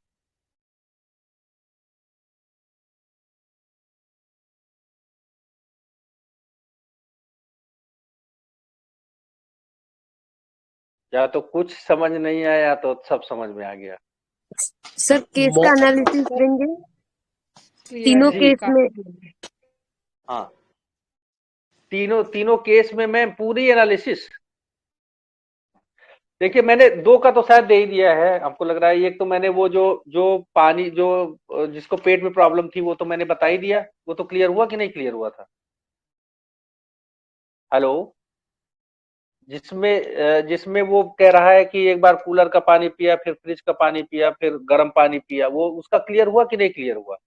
C: या तो कुछ समझ नहीं आया तो सब समझ में आ गया।
B: सर केस का एनालिसिस देंगे तीनों केस में?
C: हाँ, तीनों केस में मैं पूरी एनालिसिस, देखिए मैंने 2 का तो शायद दे ही दिया है, हमको लग रहा है। एक तो मैंने वो जो पानी जो जिसको पेट में प्रॉब्लम थी वो तो मैंने बता ही दिया, वो तो क्लियर हुआ कि नहीं क्लियर हुआ था? हेलो, जिसमें वो कह रहा है कि एक बार कूलर का पानी पिया, फिर फ्रिज का पानी पिया, फिर गर्म पानी पिया, वो उसका क्लियर हुआ कि नहीं क्लियर हुआ?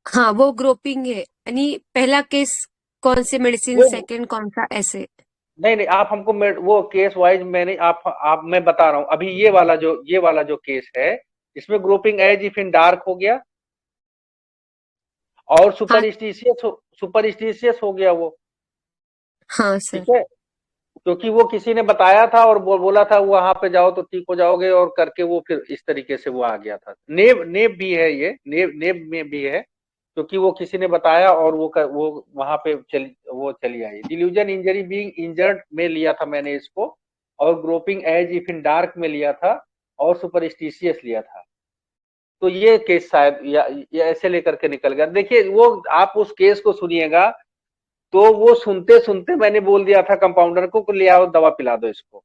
B: हाँ वो ग्रुपिंग है, यानी पहला केस कौन से मेडिसिन, सेकंड कौन सा, ऐसे?
C: नहीं, आप हमको वो केस वाइज मैंने आप मैं बता रहा हूँ। अभी ये वाला जो केस है, इसमें groping as if in dark हो गया, और सुपरस्टिशियस हो गया वो।
B: हाँ सर।
C: ठीक है, क्योंकि वो किसी ने बताया था और बोला था वहां पे जाओ तो ठीक हो जाओगे, और करके वो फिर इस तरीके से वो आ गया था। नेब भी है, ये नेब में भी है, क्योंकि वो किसी ने बताया और वो वहां पे चली आई। डिल्यूजन इंजरी बीइंग इंजर्ड में लिया था मैंने इसको, और groping as if in dark में लिया था, और सुपरस्टिशियस लिया था। तो ये केस शायद या ऐसे लेकर के निकल गया। देखिए वो आप उस केस को सुनिएगा तो वो सुनते सुनते मैंने बोल दिया था कंपाउंडर को ले आओ दवा पिला दो इसको,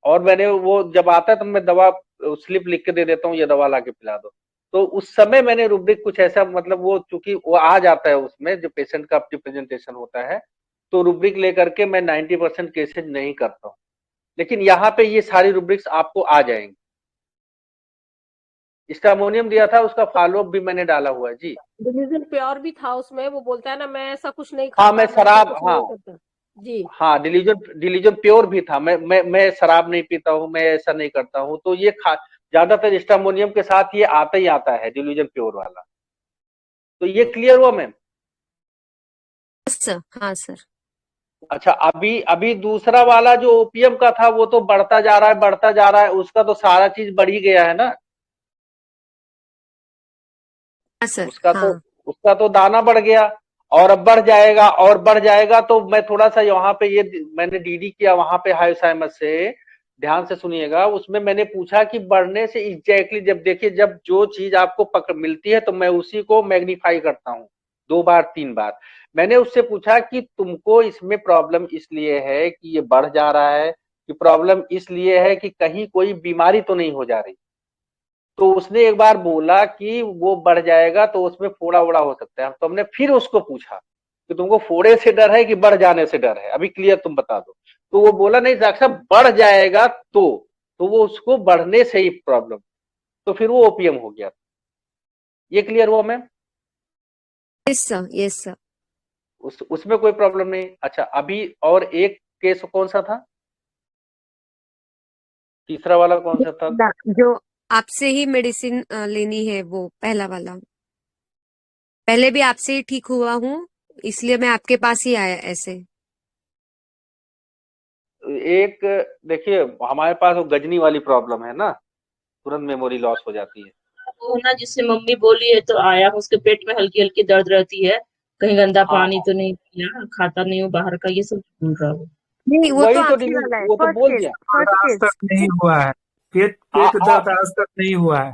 C: और मैंने वो जब आता है तो मैं दवा स्लिप लिख के दे देता हूँ, ये दवा ला के पिला दो। तो उस समय मैंने रूब्रिक कुछ ऐसा, मतलब वो चूंकि वो आ जाता है उसमें जो पेशेंट का प्रेजेंटेशन होता है, तो रूब्रिक लेकर के मैं 90% केसेज नहीं करता हूँ, लेकिन यहाँ पे ये सारी रूब्रिक्स आपको आ जाएंगी। स्टामोनियम दिया था, उसका फॉलोअप भी मैंने डाला हुआ है जी।
J: डिलीजन प्योर भी था उसमें, वो बोलता है ना मैं ऐसा कुछ नहीं खाता,
C: हाँ मैं शराब,
J: कुछ
C: हाँ
J: नहीं करता जी।
C: हाँ डिलीजन प्योर भी था। मैं शराब नहीं पीता हूँ, मैं ऐसा नहीं करता हूँ। तो ये ज्यादातर स्टामोनियम के साथ ये आता ही आता है डिलीजन प्योर वाला। तो ये क्लियर हुआ मैम?
B: सर हाँ सर।
C: अच्छा, अभी अभी दूसरा वाला जो ओपीएम का था वो तो बढ़ता जा रहा है, बढ़ता जा रहा है, उसका तो सारा चीज बढ़ ही गया है ना।
B: सर
C: उसका
B: हाँ।
C: तो उसका तो दाना बढ़ गया और अब बढ़ जाएगा और बढ़ जाएगा। तो मैं थोड़ा सा यहाँ पे ये मैंने डीडी किया वहां पे हाइसाइमस से, ध्यान से सुनिएगा। उसमें मैंने पूछा कि बढ़ने से एग्जैक्टली, जब देखिए जब जो चीज आपको पकड़ मिलती है तो मैं उसी को मैग्नीफाई करता हूँ 2 बार 3 बार। मैंने उससे पूछा कि तुमको इसमें प्रॉब्लम इसलिए है कि ये बढ़ जा रहा है, कि प्रॉब्लम इसलिए है कि कहीं कोई बीमारी तो नहीं हो जा रही। तो उसने एक बार बोला कि वो बढ़ जाएगा तो उसमें फोड़ा वोड़ा हो सकता है। तो हमने फिर उसको पूछा कि तुमको फोड़े से डर है कि बढ़ जाने से डर है, अभी क्लियर तुम बता दो। तो वो बोला नहीं डॉक्टर साहब बढ़ जाएगा तो वो उसको बढ़ने से ही प्रॉब्लम, तो फिर वो ओपीएम हो गया। ये क्लियर हुआ ma'am?
B: Yes sir, yes sir.
C: उसमें कोई प्रॉब्लम नहीं। अच्छा, अभी और एक केस कौन सा था, तीसरा वाला कौन सा था?
B: जो आपसे ही मेडिसिन लेनी है, वो पहला वाला। पहले भी आपसे ही ठीक हुआ हूँ, इसलिए मैं आपके पास ही आया ऐसे।
C: एक देखिए हमारे पास वो गजनी वाली प्रॉब्लम है ना, तुरंत मेमोरी लॉस हो जाती है।
M: वो ना जिससे मम्मी बोली है तो आया, उसके पेट में हल्की हल्की दर्द रहती है, कहीं गंदा
C: हाँ
M: पानी तो नहीं पिया, खाता नहीं हो बाहर का, ये सब बोल रहा हूँ।
B: नहीं, वो तो
C: वही तो
B: आखिरी वाला है,
C: वो तो
B: फर्स्ट
C: बोल
B: केस,
C: दिया।
B: फर्स्ट
E: आज
B: केस।
E: तक नहीं हुआ है पेट
C: आ,
E: पेट दर्द, आज तक नहीं हुआ है।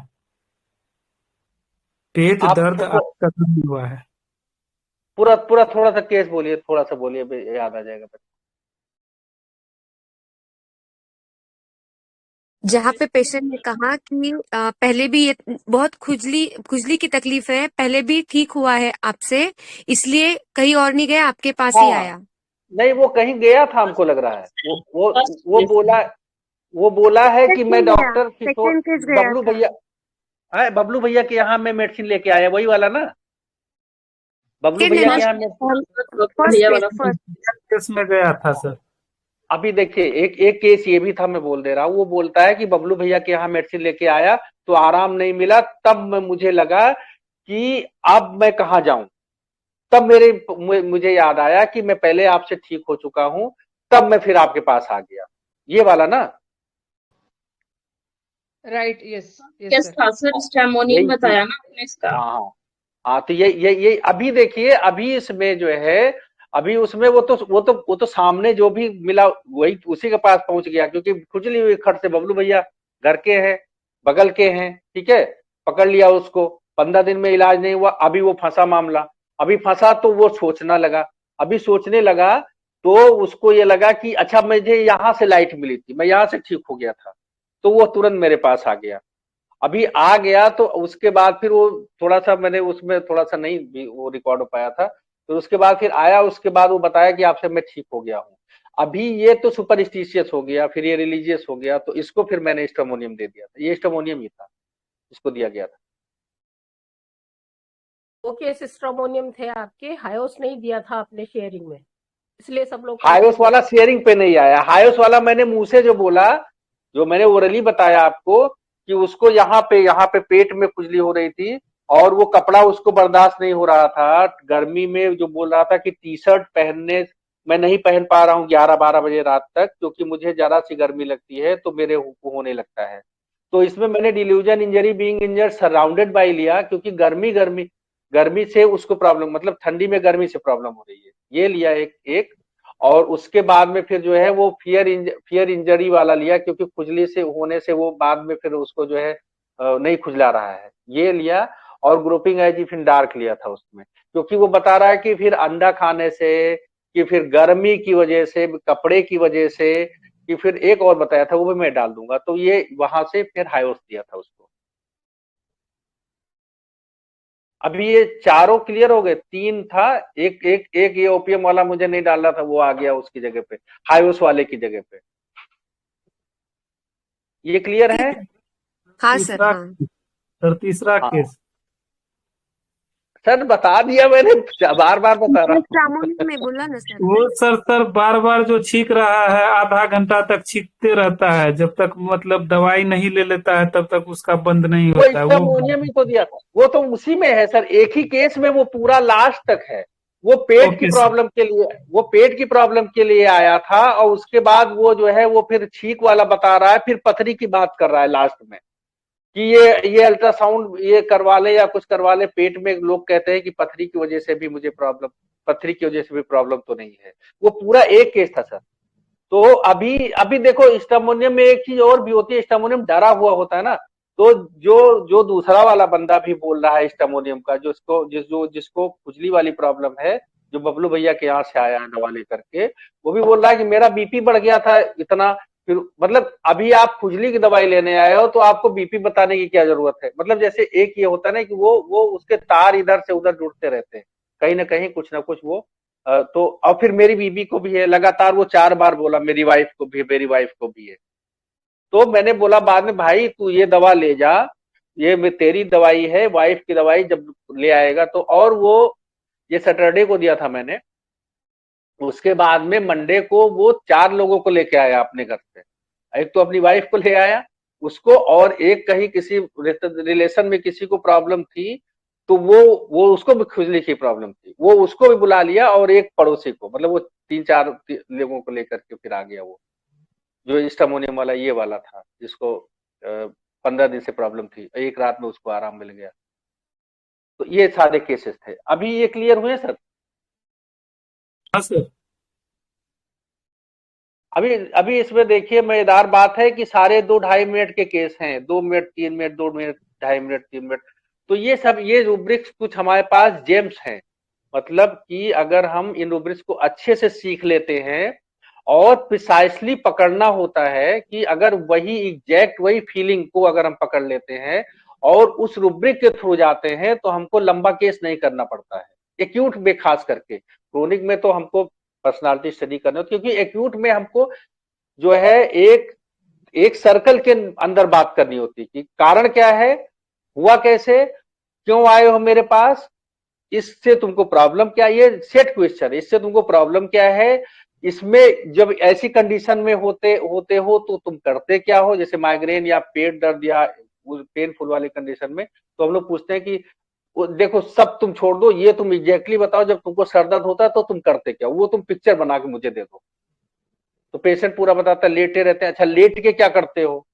E: पेट
C: आप
E: दर्द आज तक नहीं हुआ है।
C: पूरा पूरा थोड़ा सा केस बोलिए, थोड़ा सा बोलिए, याद आ जाएगा।
B: जहाँ पे पेशेंट ने कहा कि पहले भी ये बहुत खुजली की तकलीफ है, पहले भी ठीक हुआ है आपसे, इसलिए कहीं और नहीं गया, आपके पास ही
C: हाँ
B: आया।
C: नहीं, वो कहीं गया था हमको लग रहा है। वो बोला है कि मैं डॉक्टर किशोर
B: सेकंड केस गया
C: बबलू
B: था।
C: भैया है, बबलू भैया के यहाँ मैं मेडिसिन लेके आया, वही वाला ना, बबलू भैया के यहाँ
B: फर्स्ट
E: केस में गया था सर।
C: अभी देखिए एक केस ये भी था, मैं बोल दे रहा हूँ। वो बोलता है कि बबलू भैया के यहाँ मेडिसिन लेके आया तो आराम नहीं मिला, तब मुझे लगा कि अब मैं कहाँ जाऊं। तब मुझे याद आया कि मैं पहले आपसे ठीक हो चुका हूं, तब मैं फिर आपके पास आ गया। ये वाला ना?
L: राइट, यस
M: यस था सर, स्टैमोनियम बताया ना आपने इसका।
C: हाँ हाँ हाँ। तो ये अभी देखिए, अभी इसमें जो है, अभी उसमें वो तो सामने जो भी मिला वही उसी के पास पहुंच गया, क्योंकि खुजली हुई खट से बबलू भैया घर के हैं, बगल के हैं, ठीक है, पकड़ लिया उसको। 15 दिन में इलाज नहीं हुआ, अभी वो फंसा मामला। अभी फंसा तो वो सोचना लगा, अभी सोचने लगा तो उसको ये लगा कि अच्छा मुझे यहाँ से लाइट मिली थी, मैं यहाँ से ठीक हो गया था, तो वो तुरंत मेरे पास आ गया। अभी आ गया तो उसके बाद फिर वो थोड़ा सा, मैंने उसमें थोड़ा सा नहीं भी वो रिकॉर्ड हो पाया था, तो उसके बाद फिर आया, उसके बाद वो बताया कि आपसे मैं ठीक हो गया हूँ। अभी ये तो सुपरस्टिशियस हो गया, फिर ये रिलीजियस हो गया, तो इसको फिर मैंने स्टामोनियम दे दिया था। ये स्टामोनियम ही था, इसको दिया गया था।
J: वो केस स्ट्रोमोनियम थे आपके, हायोस नहीं दिया था आपने शेयरिंग में, इसलिए सब लोग
C: हायोस वाला शेयरिंग पे नहीं आया। हायोस वाला मैंने मुंह से जो बोला, जो मैंने ओरली बताया आपको कि उसको यहाँ पे पेट में खुजली हो रही थी और वो कपड़ा उसको बर्दाश्त नहीं हो रहा था। गर्मी में जो बोल रहा था कि टी शर्ट पहनने मैं नहीं पहन पा रहा हूँ 11-12 बजे रात तक, क्योंकि मुझे जरा सी गर्मी लगती है तो मेरे होने लगता है। तो इसमें मैंने delusion injury being injured surrounded by लिया, क्योंकि गर्मी से उसको प्रॉब्लम, मतलब ठंडी में गर्मी से प्रॉब्लम हो रही है, ये लिया एक। और उसके बाद में फिर जो है वो फियर इंजरी वाला लिया, क्योंकि खुजली से होने से वो बाद में फिर उसको जो है नहीं खुजला रहा है, ये लिया। और ग्रुपिंग एजिफिन डार्क लिया था उसमें, क्योंकि वो बता रहा है कि फिर अंडा खाने से, कि फिर गर्मी की वजह से, कपड़े की वजह से, कि फिर एक और बताया था वो भी मैं डाल दूंगा। तो ये वहां से फिर हायोस दिया था उसको। अभी ये चारों क्लियर हो गए, 3 था, एक ये ओपीएम वाला मुझे नहीं डालना था, वो आ गया उसकी जगह पे, हाईओस वाले की जगह पे। ये क्लियर है?
B: हाँ सर, हाँ
E: सर तीसरा
C: हाँ
E: केस
C: सर, बता दिया मैंने, बार बार बता रहा हूँ।
B: स्टामोनियम में बोला ना सर।
E: वो सर बार बार जो छींक रहा है, आधा घंटा तक छींकते रहता है, जब तक मतलब दवाई नहीं ले लेता है तब तक उसका बंद नहीं
C: वो
E: होता है वो।
C: स्टामोनियम ही तो दिया था, वो तो उसी में है सर, एक ही केस में वो पूरा लास्ट तक है। वो पेट की
E: ओके सर।
C: प्रॉब्लम के लिए, वो पेट की प्रॉब्लम के लिए आया था, और उसके बाद वो जो है वो फिर छींक वाला बता रहा है, फिर पथरी की बात कर रहा है लास्ट में कि ये अल्ट्रासाउंड ये करवा ले या कुछ करवा ले पेट में। लोग कहते हैं कि पथरी की वजह से भी मुझे प्रॉब्लम, पथरी की वजह से भी प्रॉब्लम तो नहीं है। वो पूरा एक केस था सर। तो अभी देखो, स्टामोनियम में एक चीज और भी होती है, स्टामोनियम डरा हुआ होता है ना, तो जो दूसरा वाला बंदा भी बोल रहा है स्टामोनियम का, जिसको खुजली वाली प्रॉब्लम है, जो बबलू भैया के यहाँ से आया है दवा लेकर के, वो भी बोल रहा है कि मेरा बीपी बढ़ गया था इतना। फिर मतलब अभी आप खुजली की दवाई लेने आए हो तो आपको बीपी बताने की क्या जरूरत है? मतलब जैसे एक ये होता है ना कि वो उसके तार इधर से उधर जुड़ते रहते हैं, कहीं ना कहीं कुछ ना कुछ वो तो। और फिर मेरी बीबी को भी है लगातार, वो 4 बार बोला, मेरी वाइफ को भी है, मेरी वाइफ को भी है। तो मैंने बोला बाद में, भाई तू ये दवा ले जा, ये तेरी दवाई है, वाइफ की दवाई जब ले आएगा तो। और वो ये सैटरडे को दिया था मैंने, उसके बाद में मंडे को वो 4 लोगों को लेके आया अपने घर से। एक तो अपनी वाइफ को ले आया, उसको, और एक कहीं किसी रिलेशन में किसी को प्रॉब्लम थी, तो वो उसको भी खुजली की प्रॉब्लम थी, वो उसको भी बुला लिया, और एक पड़ोसी को, मतलब वो 3-4 लोगों को लेकर के फिर आ गया वो, जो स्टामोनियम वाला ये वाला था, जिसको 15 दिन से प्रॉब्लम थी, एक रात में उसको आराम मिल गया। तो ये सारे केसेस थे। अभी ये क्लियर हुए सर?
E: हाँ सर।
C: अभी इसमें देखिए, मजेदार बात है कि सारे 2-2.5 मिनट के केस हैं, 2 minute, 3 minute, 2 minute, 2.5 minute, 3 minute. तो ये सब, ये रूब्रिक्स कुछ हमारे पास जेम्स हैं, मतलब कि अगर हम इन रूब्रिक्स को अच्छे से सीख लेते हैं और प्रिसाइसली पकड़ना होता है, कि अगर वही एग्जैक्ट वही फीलिंग को अगर हम पकड़ लेते हैं और उस रूब्रिक के थ्रू जाते हैं, तो हमको लंबा केस नहीं करना पड़ता है, एक्यूट में खास करके। क्रोनिक में तो हमको पर्सनालिटी स्टडी करना, क्योंकि एक्यूट में हमको जो है एक सर्कल के अंदर बात करनी होती है कि कारण क्या है, हुआ कैसे, क्यों आए हो मेरे पास, इससे तुमको प्रॉब्लम क्या, ये सेट क्वेश्चन, इससे तुमको प्रॉब्लम क्या है, इसमें जब ऐसी कंडीशन में होते हो तो तुम करते क्या हो, जैसे माइग्रेन या पेट दर्द या पेनफुल वाली कंडीशन में, तो हम लोग पूछते हैं कि देखो सब तुम छोड़ दो, ये तुम एग्जैक्टली बताओ, जब तुमको सर दर्द होता है तो तुम करते क्या, वो तुम पिक्चर बना के मुझे दे दो। तो पेशेंट पूरा बताता है, लेटे रहते हैं। अच्छा, लेट के क्या करते हो,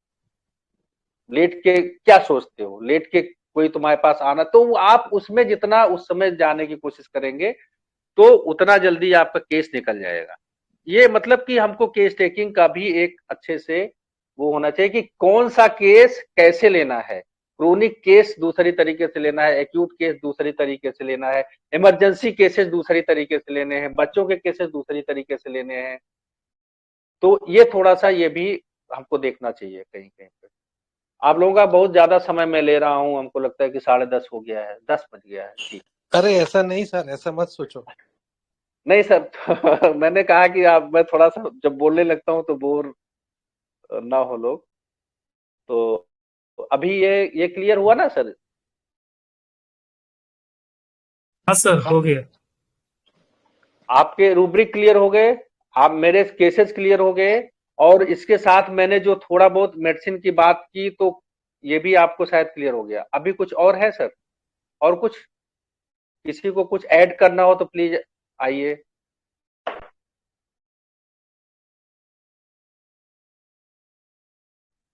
C: लेट के क्या सोचते हो, लेट के कोई तुम्हारे पास आना, तो आप उसमें जितना उस समय जाने की कोशिश करेंगे तो उतना जल्दी आपका केस निकल जाएगा। ये मतलब कि हमको केस टेकिंग का भी एक अच्छे से वो होना चाहिए कि कौन सा केस कैसे लेना है। क्रोनिक केस दूसरी तरीके से लेना है, एक्यूट केस दूसरी तरीके से लेना है, इमरजेंसी केसेस दूसरी तरीके से लेने हैं, बच्चों के केसेस दूसरी तरीके से लेने हैं। तो ये थोड़ा सा ये भी हमको देखना चाहिए कहीं कहीं पे। आप लोगों का बहुत ज्यादा समय मैं ले रहा हूँ, हमको लगता है कि 10:30 हो गया है, 10 बज गया है। ठीक,
A: अरे ऐसा नहीं सर, ऐसा मत सोचो।
C: नहीं सर मैंने कहा कि आप, मैं थोड़ा सा जब बोलने लगता हूँ तो बोर ना हो लोग। तो अभी ये क्लियर हुआ ना सर?
E: हाँ सर, हो गया।
C: आपके रूब्रिक क्लियर हो गए, आप मेरे केसेस क्लियर हो गए, और इसके साथ मैंने जो थोड़ा बहुत मेडिसिन की बात की, तो ये भी आपको शायद क्लियर हो गया। अभी कुछ और है सर? और कुछ किसी को कुछ ऐड करना हो तो प्लीज आइए।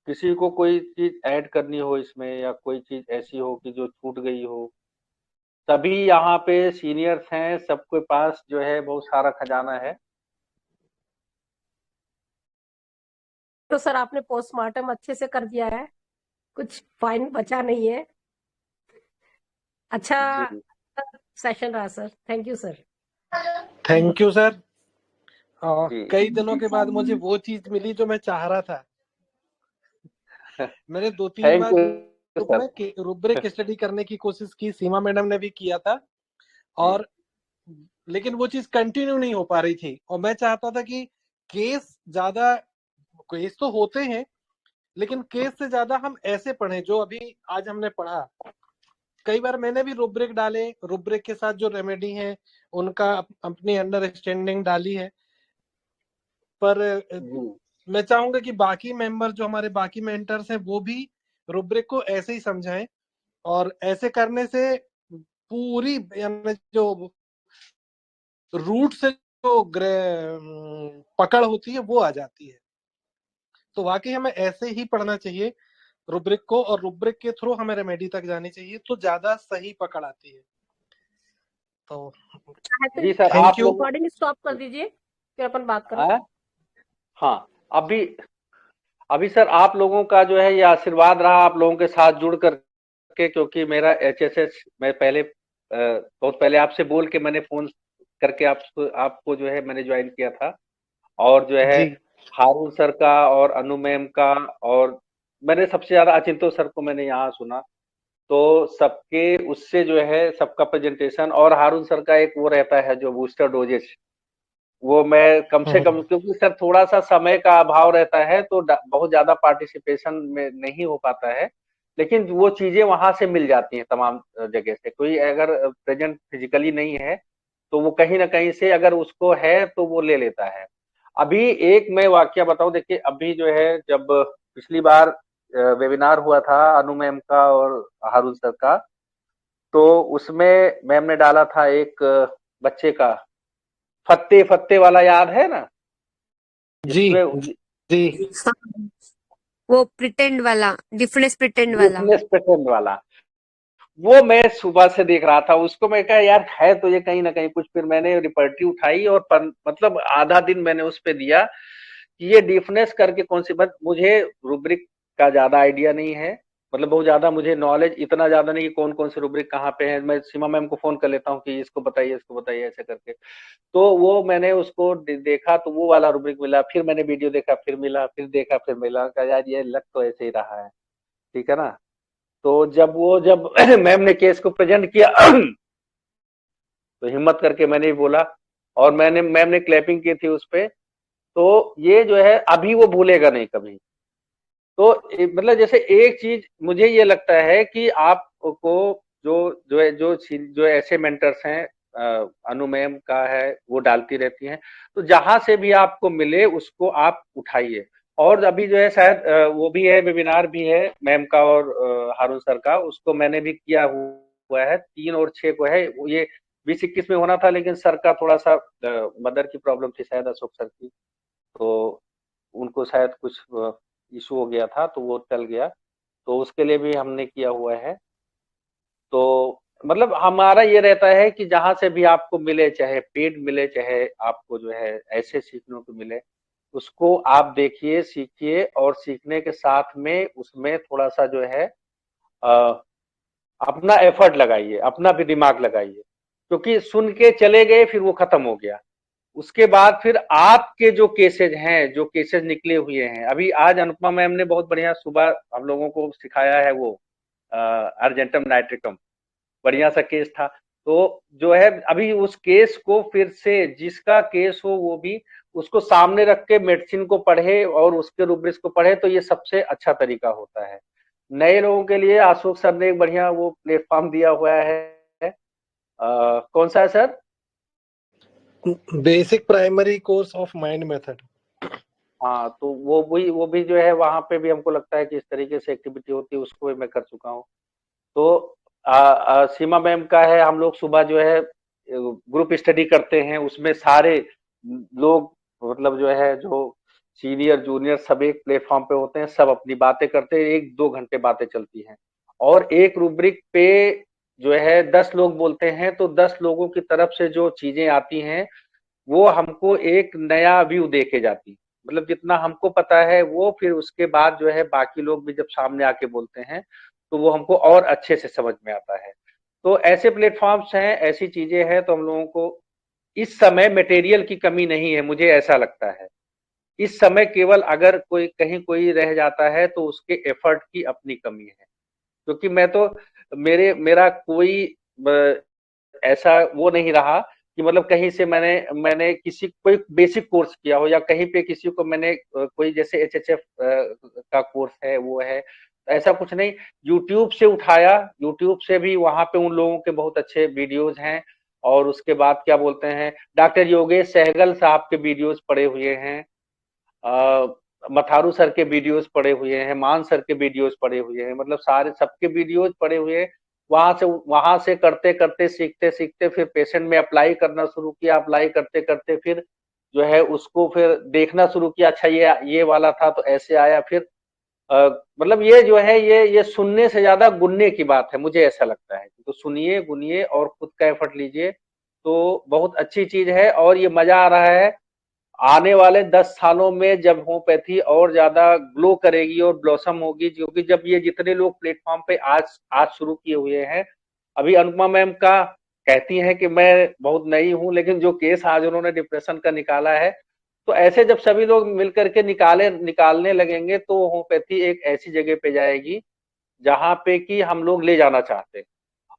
C: किसी को कोई चीज ऐड करनी हो इसमें, या कोई चीज ऐसी हो कि जो छूट गई हो। सभी यहाँ पे सीनियर्स हैं, सबके पास जो है बहुत सारा खजाना है।
J: तो सर आपने पोस्टमार्टम अच्छे से कर दिया है, कुछ फाइन बचा नहीं है। अच्छा सेशन रहा sir, thank you sir.
A: Thank you sir. कई दिनों के बाद मुझे वो चीज मिली जो मैं चाह रहा था। मैंने 2-3 बार में रुब्रिक स्टडी करने की कोशिश की, सीमा मैडम ने भी किया था, और लेकिन वो चीज कंटिन्यू नहीं हो पा रही थी। और मैं चाहता था कि केस तो होते हैं, लेकिन केस से ज्यादा हम ऐसे पढ़ें जो अभी आज हमने पढ़ा। कई बार मैंने भी रुब्रिक डाले, रुब्रिक के साथ जो रेमेडी है उनका अपनी अंडरस्टैंडिंग डाली है, पर मैं चाहूंगा कि बाकी मेंबर जो हमारे बाकी मेंटर्स हैं वो भी रुब्रिक को ऐसे ही समझाएं, और ऐसे करने से पूरी जो रूट से जो पकड़ होती है वो आ जाती है। तो वाकई हमें ऐसे ही पढ़ना चाहिए रुब्रिक को, और रुब्रिक के थ्रू हमें रेमेडी तक जानी चाहिए, तो ज्यादा सही पकड़ आती है। तो
C: जी सर,
J: आप रिकॉर्डिंग स्टॉप कर दीजिए, फिर अपन बात करें।
C: हाँ, अभी सर आप लोगों का जो है ये आशीर्वाद रहा आप लोगों के साथ जुड़ करके, क्योंकि मेरा HSS मैं बहुत पहले आपसे बोल के मैंने फोन करके आपको जो है मैंने ज्वाइन किया था, और जो है हारून सर का और अनु मैम का, और मैंने सबसे ज्यादा अचिंतो सर को मैंने यहाँ सुना, तो सबके उससे जो है सबका प्रेजेंटेशन, और हारून सर का एक वो रहता है जो बूस्टर डोजेज, वो मैं कम से कम, क्योंकि सर थोड़ा सा समय का अभाव रहता है तो बहुत ज्यादा पार्टिसिपेशन में नहीं हो पाता है, लेकिन वो चीजें वहां से मिल जाती हैं तमाम जगह से। कोई अगर प्रेजेंट फिजिकली नहीं है तो वो कहीं ना कहीं से अगर उसको है तो वो ले लेता है। अभी एक मैं वाकया बताऊं, देखिए अभी जो है जब पिछली बार वेबिनार हुआ था अनु मैम का और हारून सर का, तो उसमें मैम ने डाला था एक बच्चे का फत्ते फत्ते वाला, याद है ना?
A: जी जी,
B: वो प्रिटेंड वाला, डिफरेंस प्रिटेंड वाला,
C: वो मैं सुबह से देख रहा था उसको। मैं कहा यार है तो ये कहीं ना कहीं कुछ, फिर मैंने रिपर्टी उठाई और मतलब आधा दिन मैंने उस पे दिया कि ये डिफनेस करके कौन सी बात। मुझे रूब्रिक का ज्यादा आइडिया नहीं है, मतलब बहुत ज्यादा मुझे नॉलेज इतना ज्यादा नहीं कि कौन कौन से रूब्रिक कहाँ पे है। मैं सीमा मैम को फोन कर लेता हूँ कि इसको बताइए ऐसे करके। तो वो मैंने उसको देखा तो वो वाला रूब्रिक मिला, फिर मैंने वीडियो देखा फिर मिला, फिर देखा फिर मिला, कहा यार ये लग तो ऐसे ही रहा है, ठीक है ना। तो जब मैम ने केस को प्रेजेंट किया तो हिम्मत करके मैंने भी बोला, और मैम ने क्लैपिंग की थी उस पे। तो ये जो है अभी वो भूलेगा नहीं कभी। तो मतलब जैसे एक चीज मुझे ये लगता है कि आपको जो ऐसे मेंटर्स हैं, अनु मैम का है वो डालती रहती हैं, तो जहां से भी आपको मिले उसको आप उठाइए। और अभी जो है शायद वो भी है, वेबिनार भी है मैम का और हारून सर का, उसको मैंने भी किया हुआ है, 3 और 6 को है। ये 20-21 में होना था, लेकिन सर का थोड़ा सा मदर की प्रॉब्लम थी शायद, अशोक सर की, तो उनको शायद कुछ इशू हो गया था तो वो टल गया, तो उसके लिए भी हमने किया हुआ है। तो मतलब हमारा ये रहता है कि जहां से भी आपको मिले, चाहे पेड मिले चाहे आपको जो है ऐसे सीखने को मिले, उसको आप देखिए, सीखिए, और सीखने के साथ में उसमें थोड़ा सा जो है अपना एफर्ट लगाइए, अपना भी दिमाग लगाइए, क्योंकि सुन के चले गए फिर वो खत्म हो गया। उसके बाद फिर आपके जो केसेज हैं, जो केसेज निकले हुए हैं, अभी आज अनुपमा मैम ने बहुत बढ़िया सुबह हम लोगों को सिखाया है, वो अर्जेंटम नाइट्रिकम, बढ़िया सा केस था। तो जो है अभी उस केस को फिर से, जिसका केस हो वो भी उसको सामने रख के मेडिसिन को पढ़े और उसके रूब्रिक्स को पढ़े, तो ये सबसे अच्छा तरीका होता है। नए लोगों के लिए अशोक सर ने एक बढ़िया वो प्लेटफॉर्म दिया हुआ है, कौन सा है sir?
A: Basic primary course of mind method.
C: हाँ, तो वो भी जो है वहां पे भी हमको लगता है कि इस तरीके से एक्टिविटी होती है, उसको भी मैं कर चुका हूँ। तो सीमा मैम का है, हम लोग सुबह जो है ग्रुप स्टडी करते हैं, उसमें सारे लोग मतलब जो है जो सीनियर जूनियर सब एक प्लेटफॉर्म पे होते हैं, सब अपनी बातें करते हैं, 1-2 घंटे बातें चलती हैं, और एक रूब्रिक पे जो है 10 लोग बोलते हैं, तो 10 लोगों की तरफ से जो चीजें आती हैं वो हमको एक नया व्यू देके जाती, मतलब जितना हमको पता है वो फिर उसके बाद जो है बाकी लोग भी जब सामने आके बोलते हैं तो वो हमको और अच्छे से समझ में आता है। तो ऐसे प्लेटफॉर्म्स हैं, ऐसी चीजें हैं, तो हम लोगों को इस समय मटेरियल की कमी नहीं है, मुझे ऐसा लगता है। इस समय केवल अगर कोई रह जाता है तो उसके एफर्ट की अपनी कमी है। क्योंकि मैं तो मेरा कोई ऐसा वो नहीं रहा कि मतलब कहीं से मैंने किसी कोई बेसिक कोर्स किया हो या कहीं पे किसी को मैंने कोई जैसे एचएचएफ का कोर्स है वो है, ऐसा कुछ नहीं। यूट्यूब से उठाया, यूट्यूब से भी वहां पे उन लोगों के बहुत अच्छे वीडियोज हैं। और उसके बाद क्या बोलते हैं, डॉक्टर योगेश सहगल साहब के वीडियोज पड़े हुए हैं, मथारू सर के वीडियोज पड़े हुए हैं, मान सर के वीडियोज पड़े हुए हैं, मतलब सारे सबके वीडियोज पड़े हुए हैं। वहां से करते करते सीखते सीखते फिर पेशेंट में अप्लाई करना शुरू किया, अप्लाई करते करते फिर जो है उसको फिर देखना शुरू किया, अच्छा ये वाला था तो ऐसे आया। फिर मतलब ये जो है ये सुनने से ज्यादा गुनने की बात है, मुझे ऐसा लगता है। तो सुनिए, गुनिए और खुद का एफर्ट लीजिए, तो बहुत अच्छी चीज है। और ये मजा आ रहा है, आने वाले 10 सालों में जब होम्योपैथी और ज्यादा ग्लो करेगी और ब्लॉसम होगी, क्योंकि जब ये जितने लोग प्लेटफॉर्म पे आज शुरू किए हुए हैं, अभी अनुपमा मैम का कहती हैं कि मैं बहुत नई हूं, लेकिन जो केस आज उन्होंने डिप्रेशन का निकाला है, तो ऐसे जब सभी लोग मिलकर के निकालने लगेंगे तो होम्योपैथी एक ऐसी जगह पे जाएगी जहां पे कि हम लोग ले जाना चाहते हैं।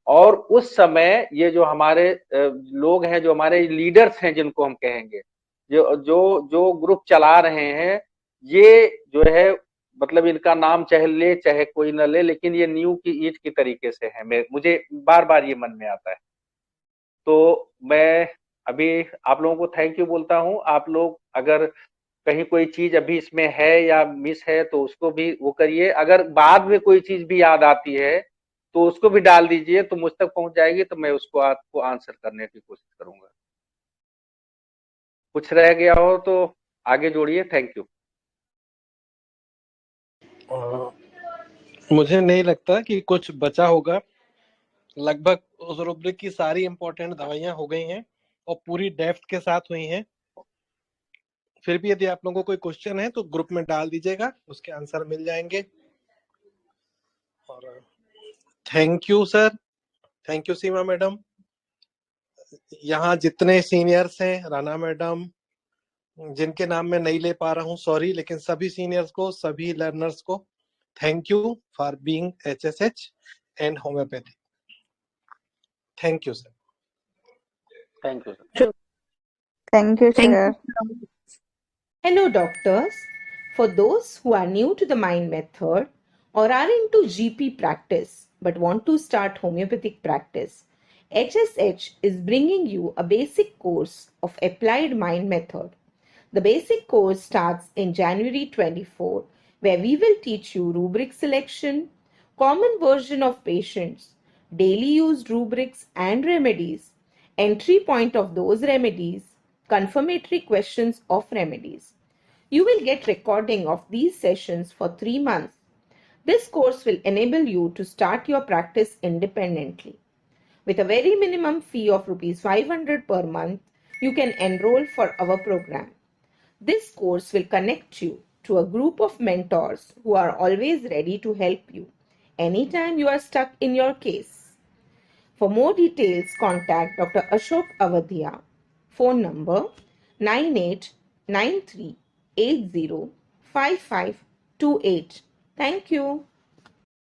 C: और उस समय ये जो हमारे लोग हैं, जो हमारे लीडर्स हैं जिनको हम कहेंगे, जो ग्रुप चला रहे हैं, ये जो है मतलब इनका नाम चाहे ले चाहे कोई न ले, लेकिन ये नींव की ईंट की तरीके से है। मुझे बार बार ये मन में आता है। तो मैं अभी आप लोगों को थैंक यू बोलता हूँ। आप लोग अगर कहीं कोई चीज अभी इसमें है या मिस है तो उसको भी वो करिए। अगर बाद में कोई चीज भी याद आती है तो उसको भी डाल दीजिए, तो मुझ तक पहुंच जाएगी, तो मैं उसको आपको आंसर करने की कोशिश करूंगा। कुछ रह गया हो तो आगे जोड़िए। Thank you.
A: मुझे नहीं लगता कि कुछ बचा होगा। लगभग उस रुब्रिक की सारी इंपॉर्टेंट दवाइयां हो गई हैं और पूरी डेप्थ के साथ हुई हैं। फिर भी यदि आप लोगों को कोई क्वेश्चन है तो ग्रुप में डाल दीजिएगा, उसके आंसर मिल जाएंगे। और thank you sir, thank you Seema madam. यहाँ जितने सीनियर्स हैं, राना मैडम, जिनके नाम मैं नहीं ले पा रहा हूँ सॉरी, लेकिन सभी सीनियर्स को, सभी लर्नर्स को thank you for being HSH and homeopathy. Thank you sir.
C: Thank you sir.
H: Thank you, Chair.
N: Hello, doctors. For those who are new to the mind method or are into GP practice but want to start homeopathic practice, HSH is bringing you a basic course of applied mind method. The basic course starts in January 24, where we will teach you rubric selection, common version of patients, daily used rubrics and remedies, entry point of those remedies, confirmatory questions of remedies. You will get recording of these sessions for 3 months. This course will enable you to start your practice independently. With a very minimum fee of Rs 500 per month, you can enroll for our program. This course will connect you to a group of mentors who are always ready to help you anytime you are stuck in your case. For more details, contact Dr. Ashok Avadhia. Phone number 9893805528. Thank you.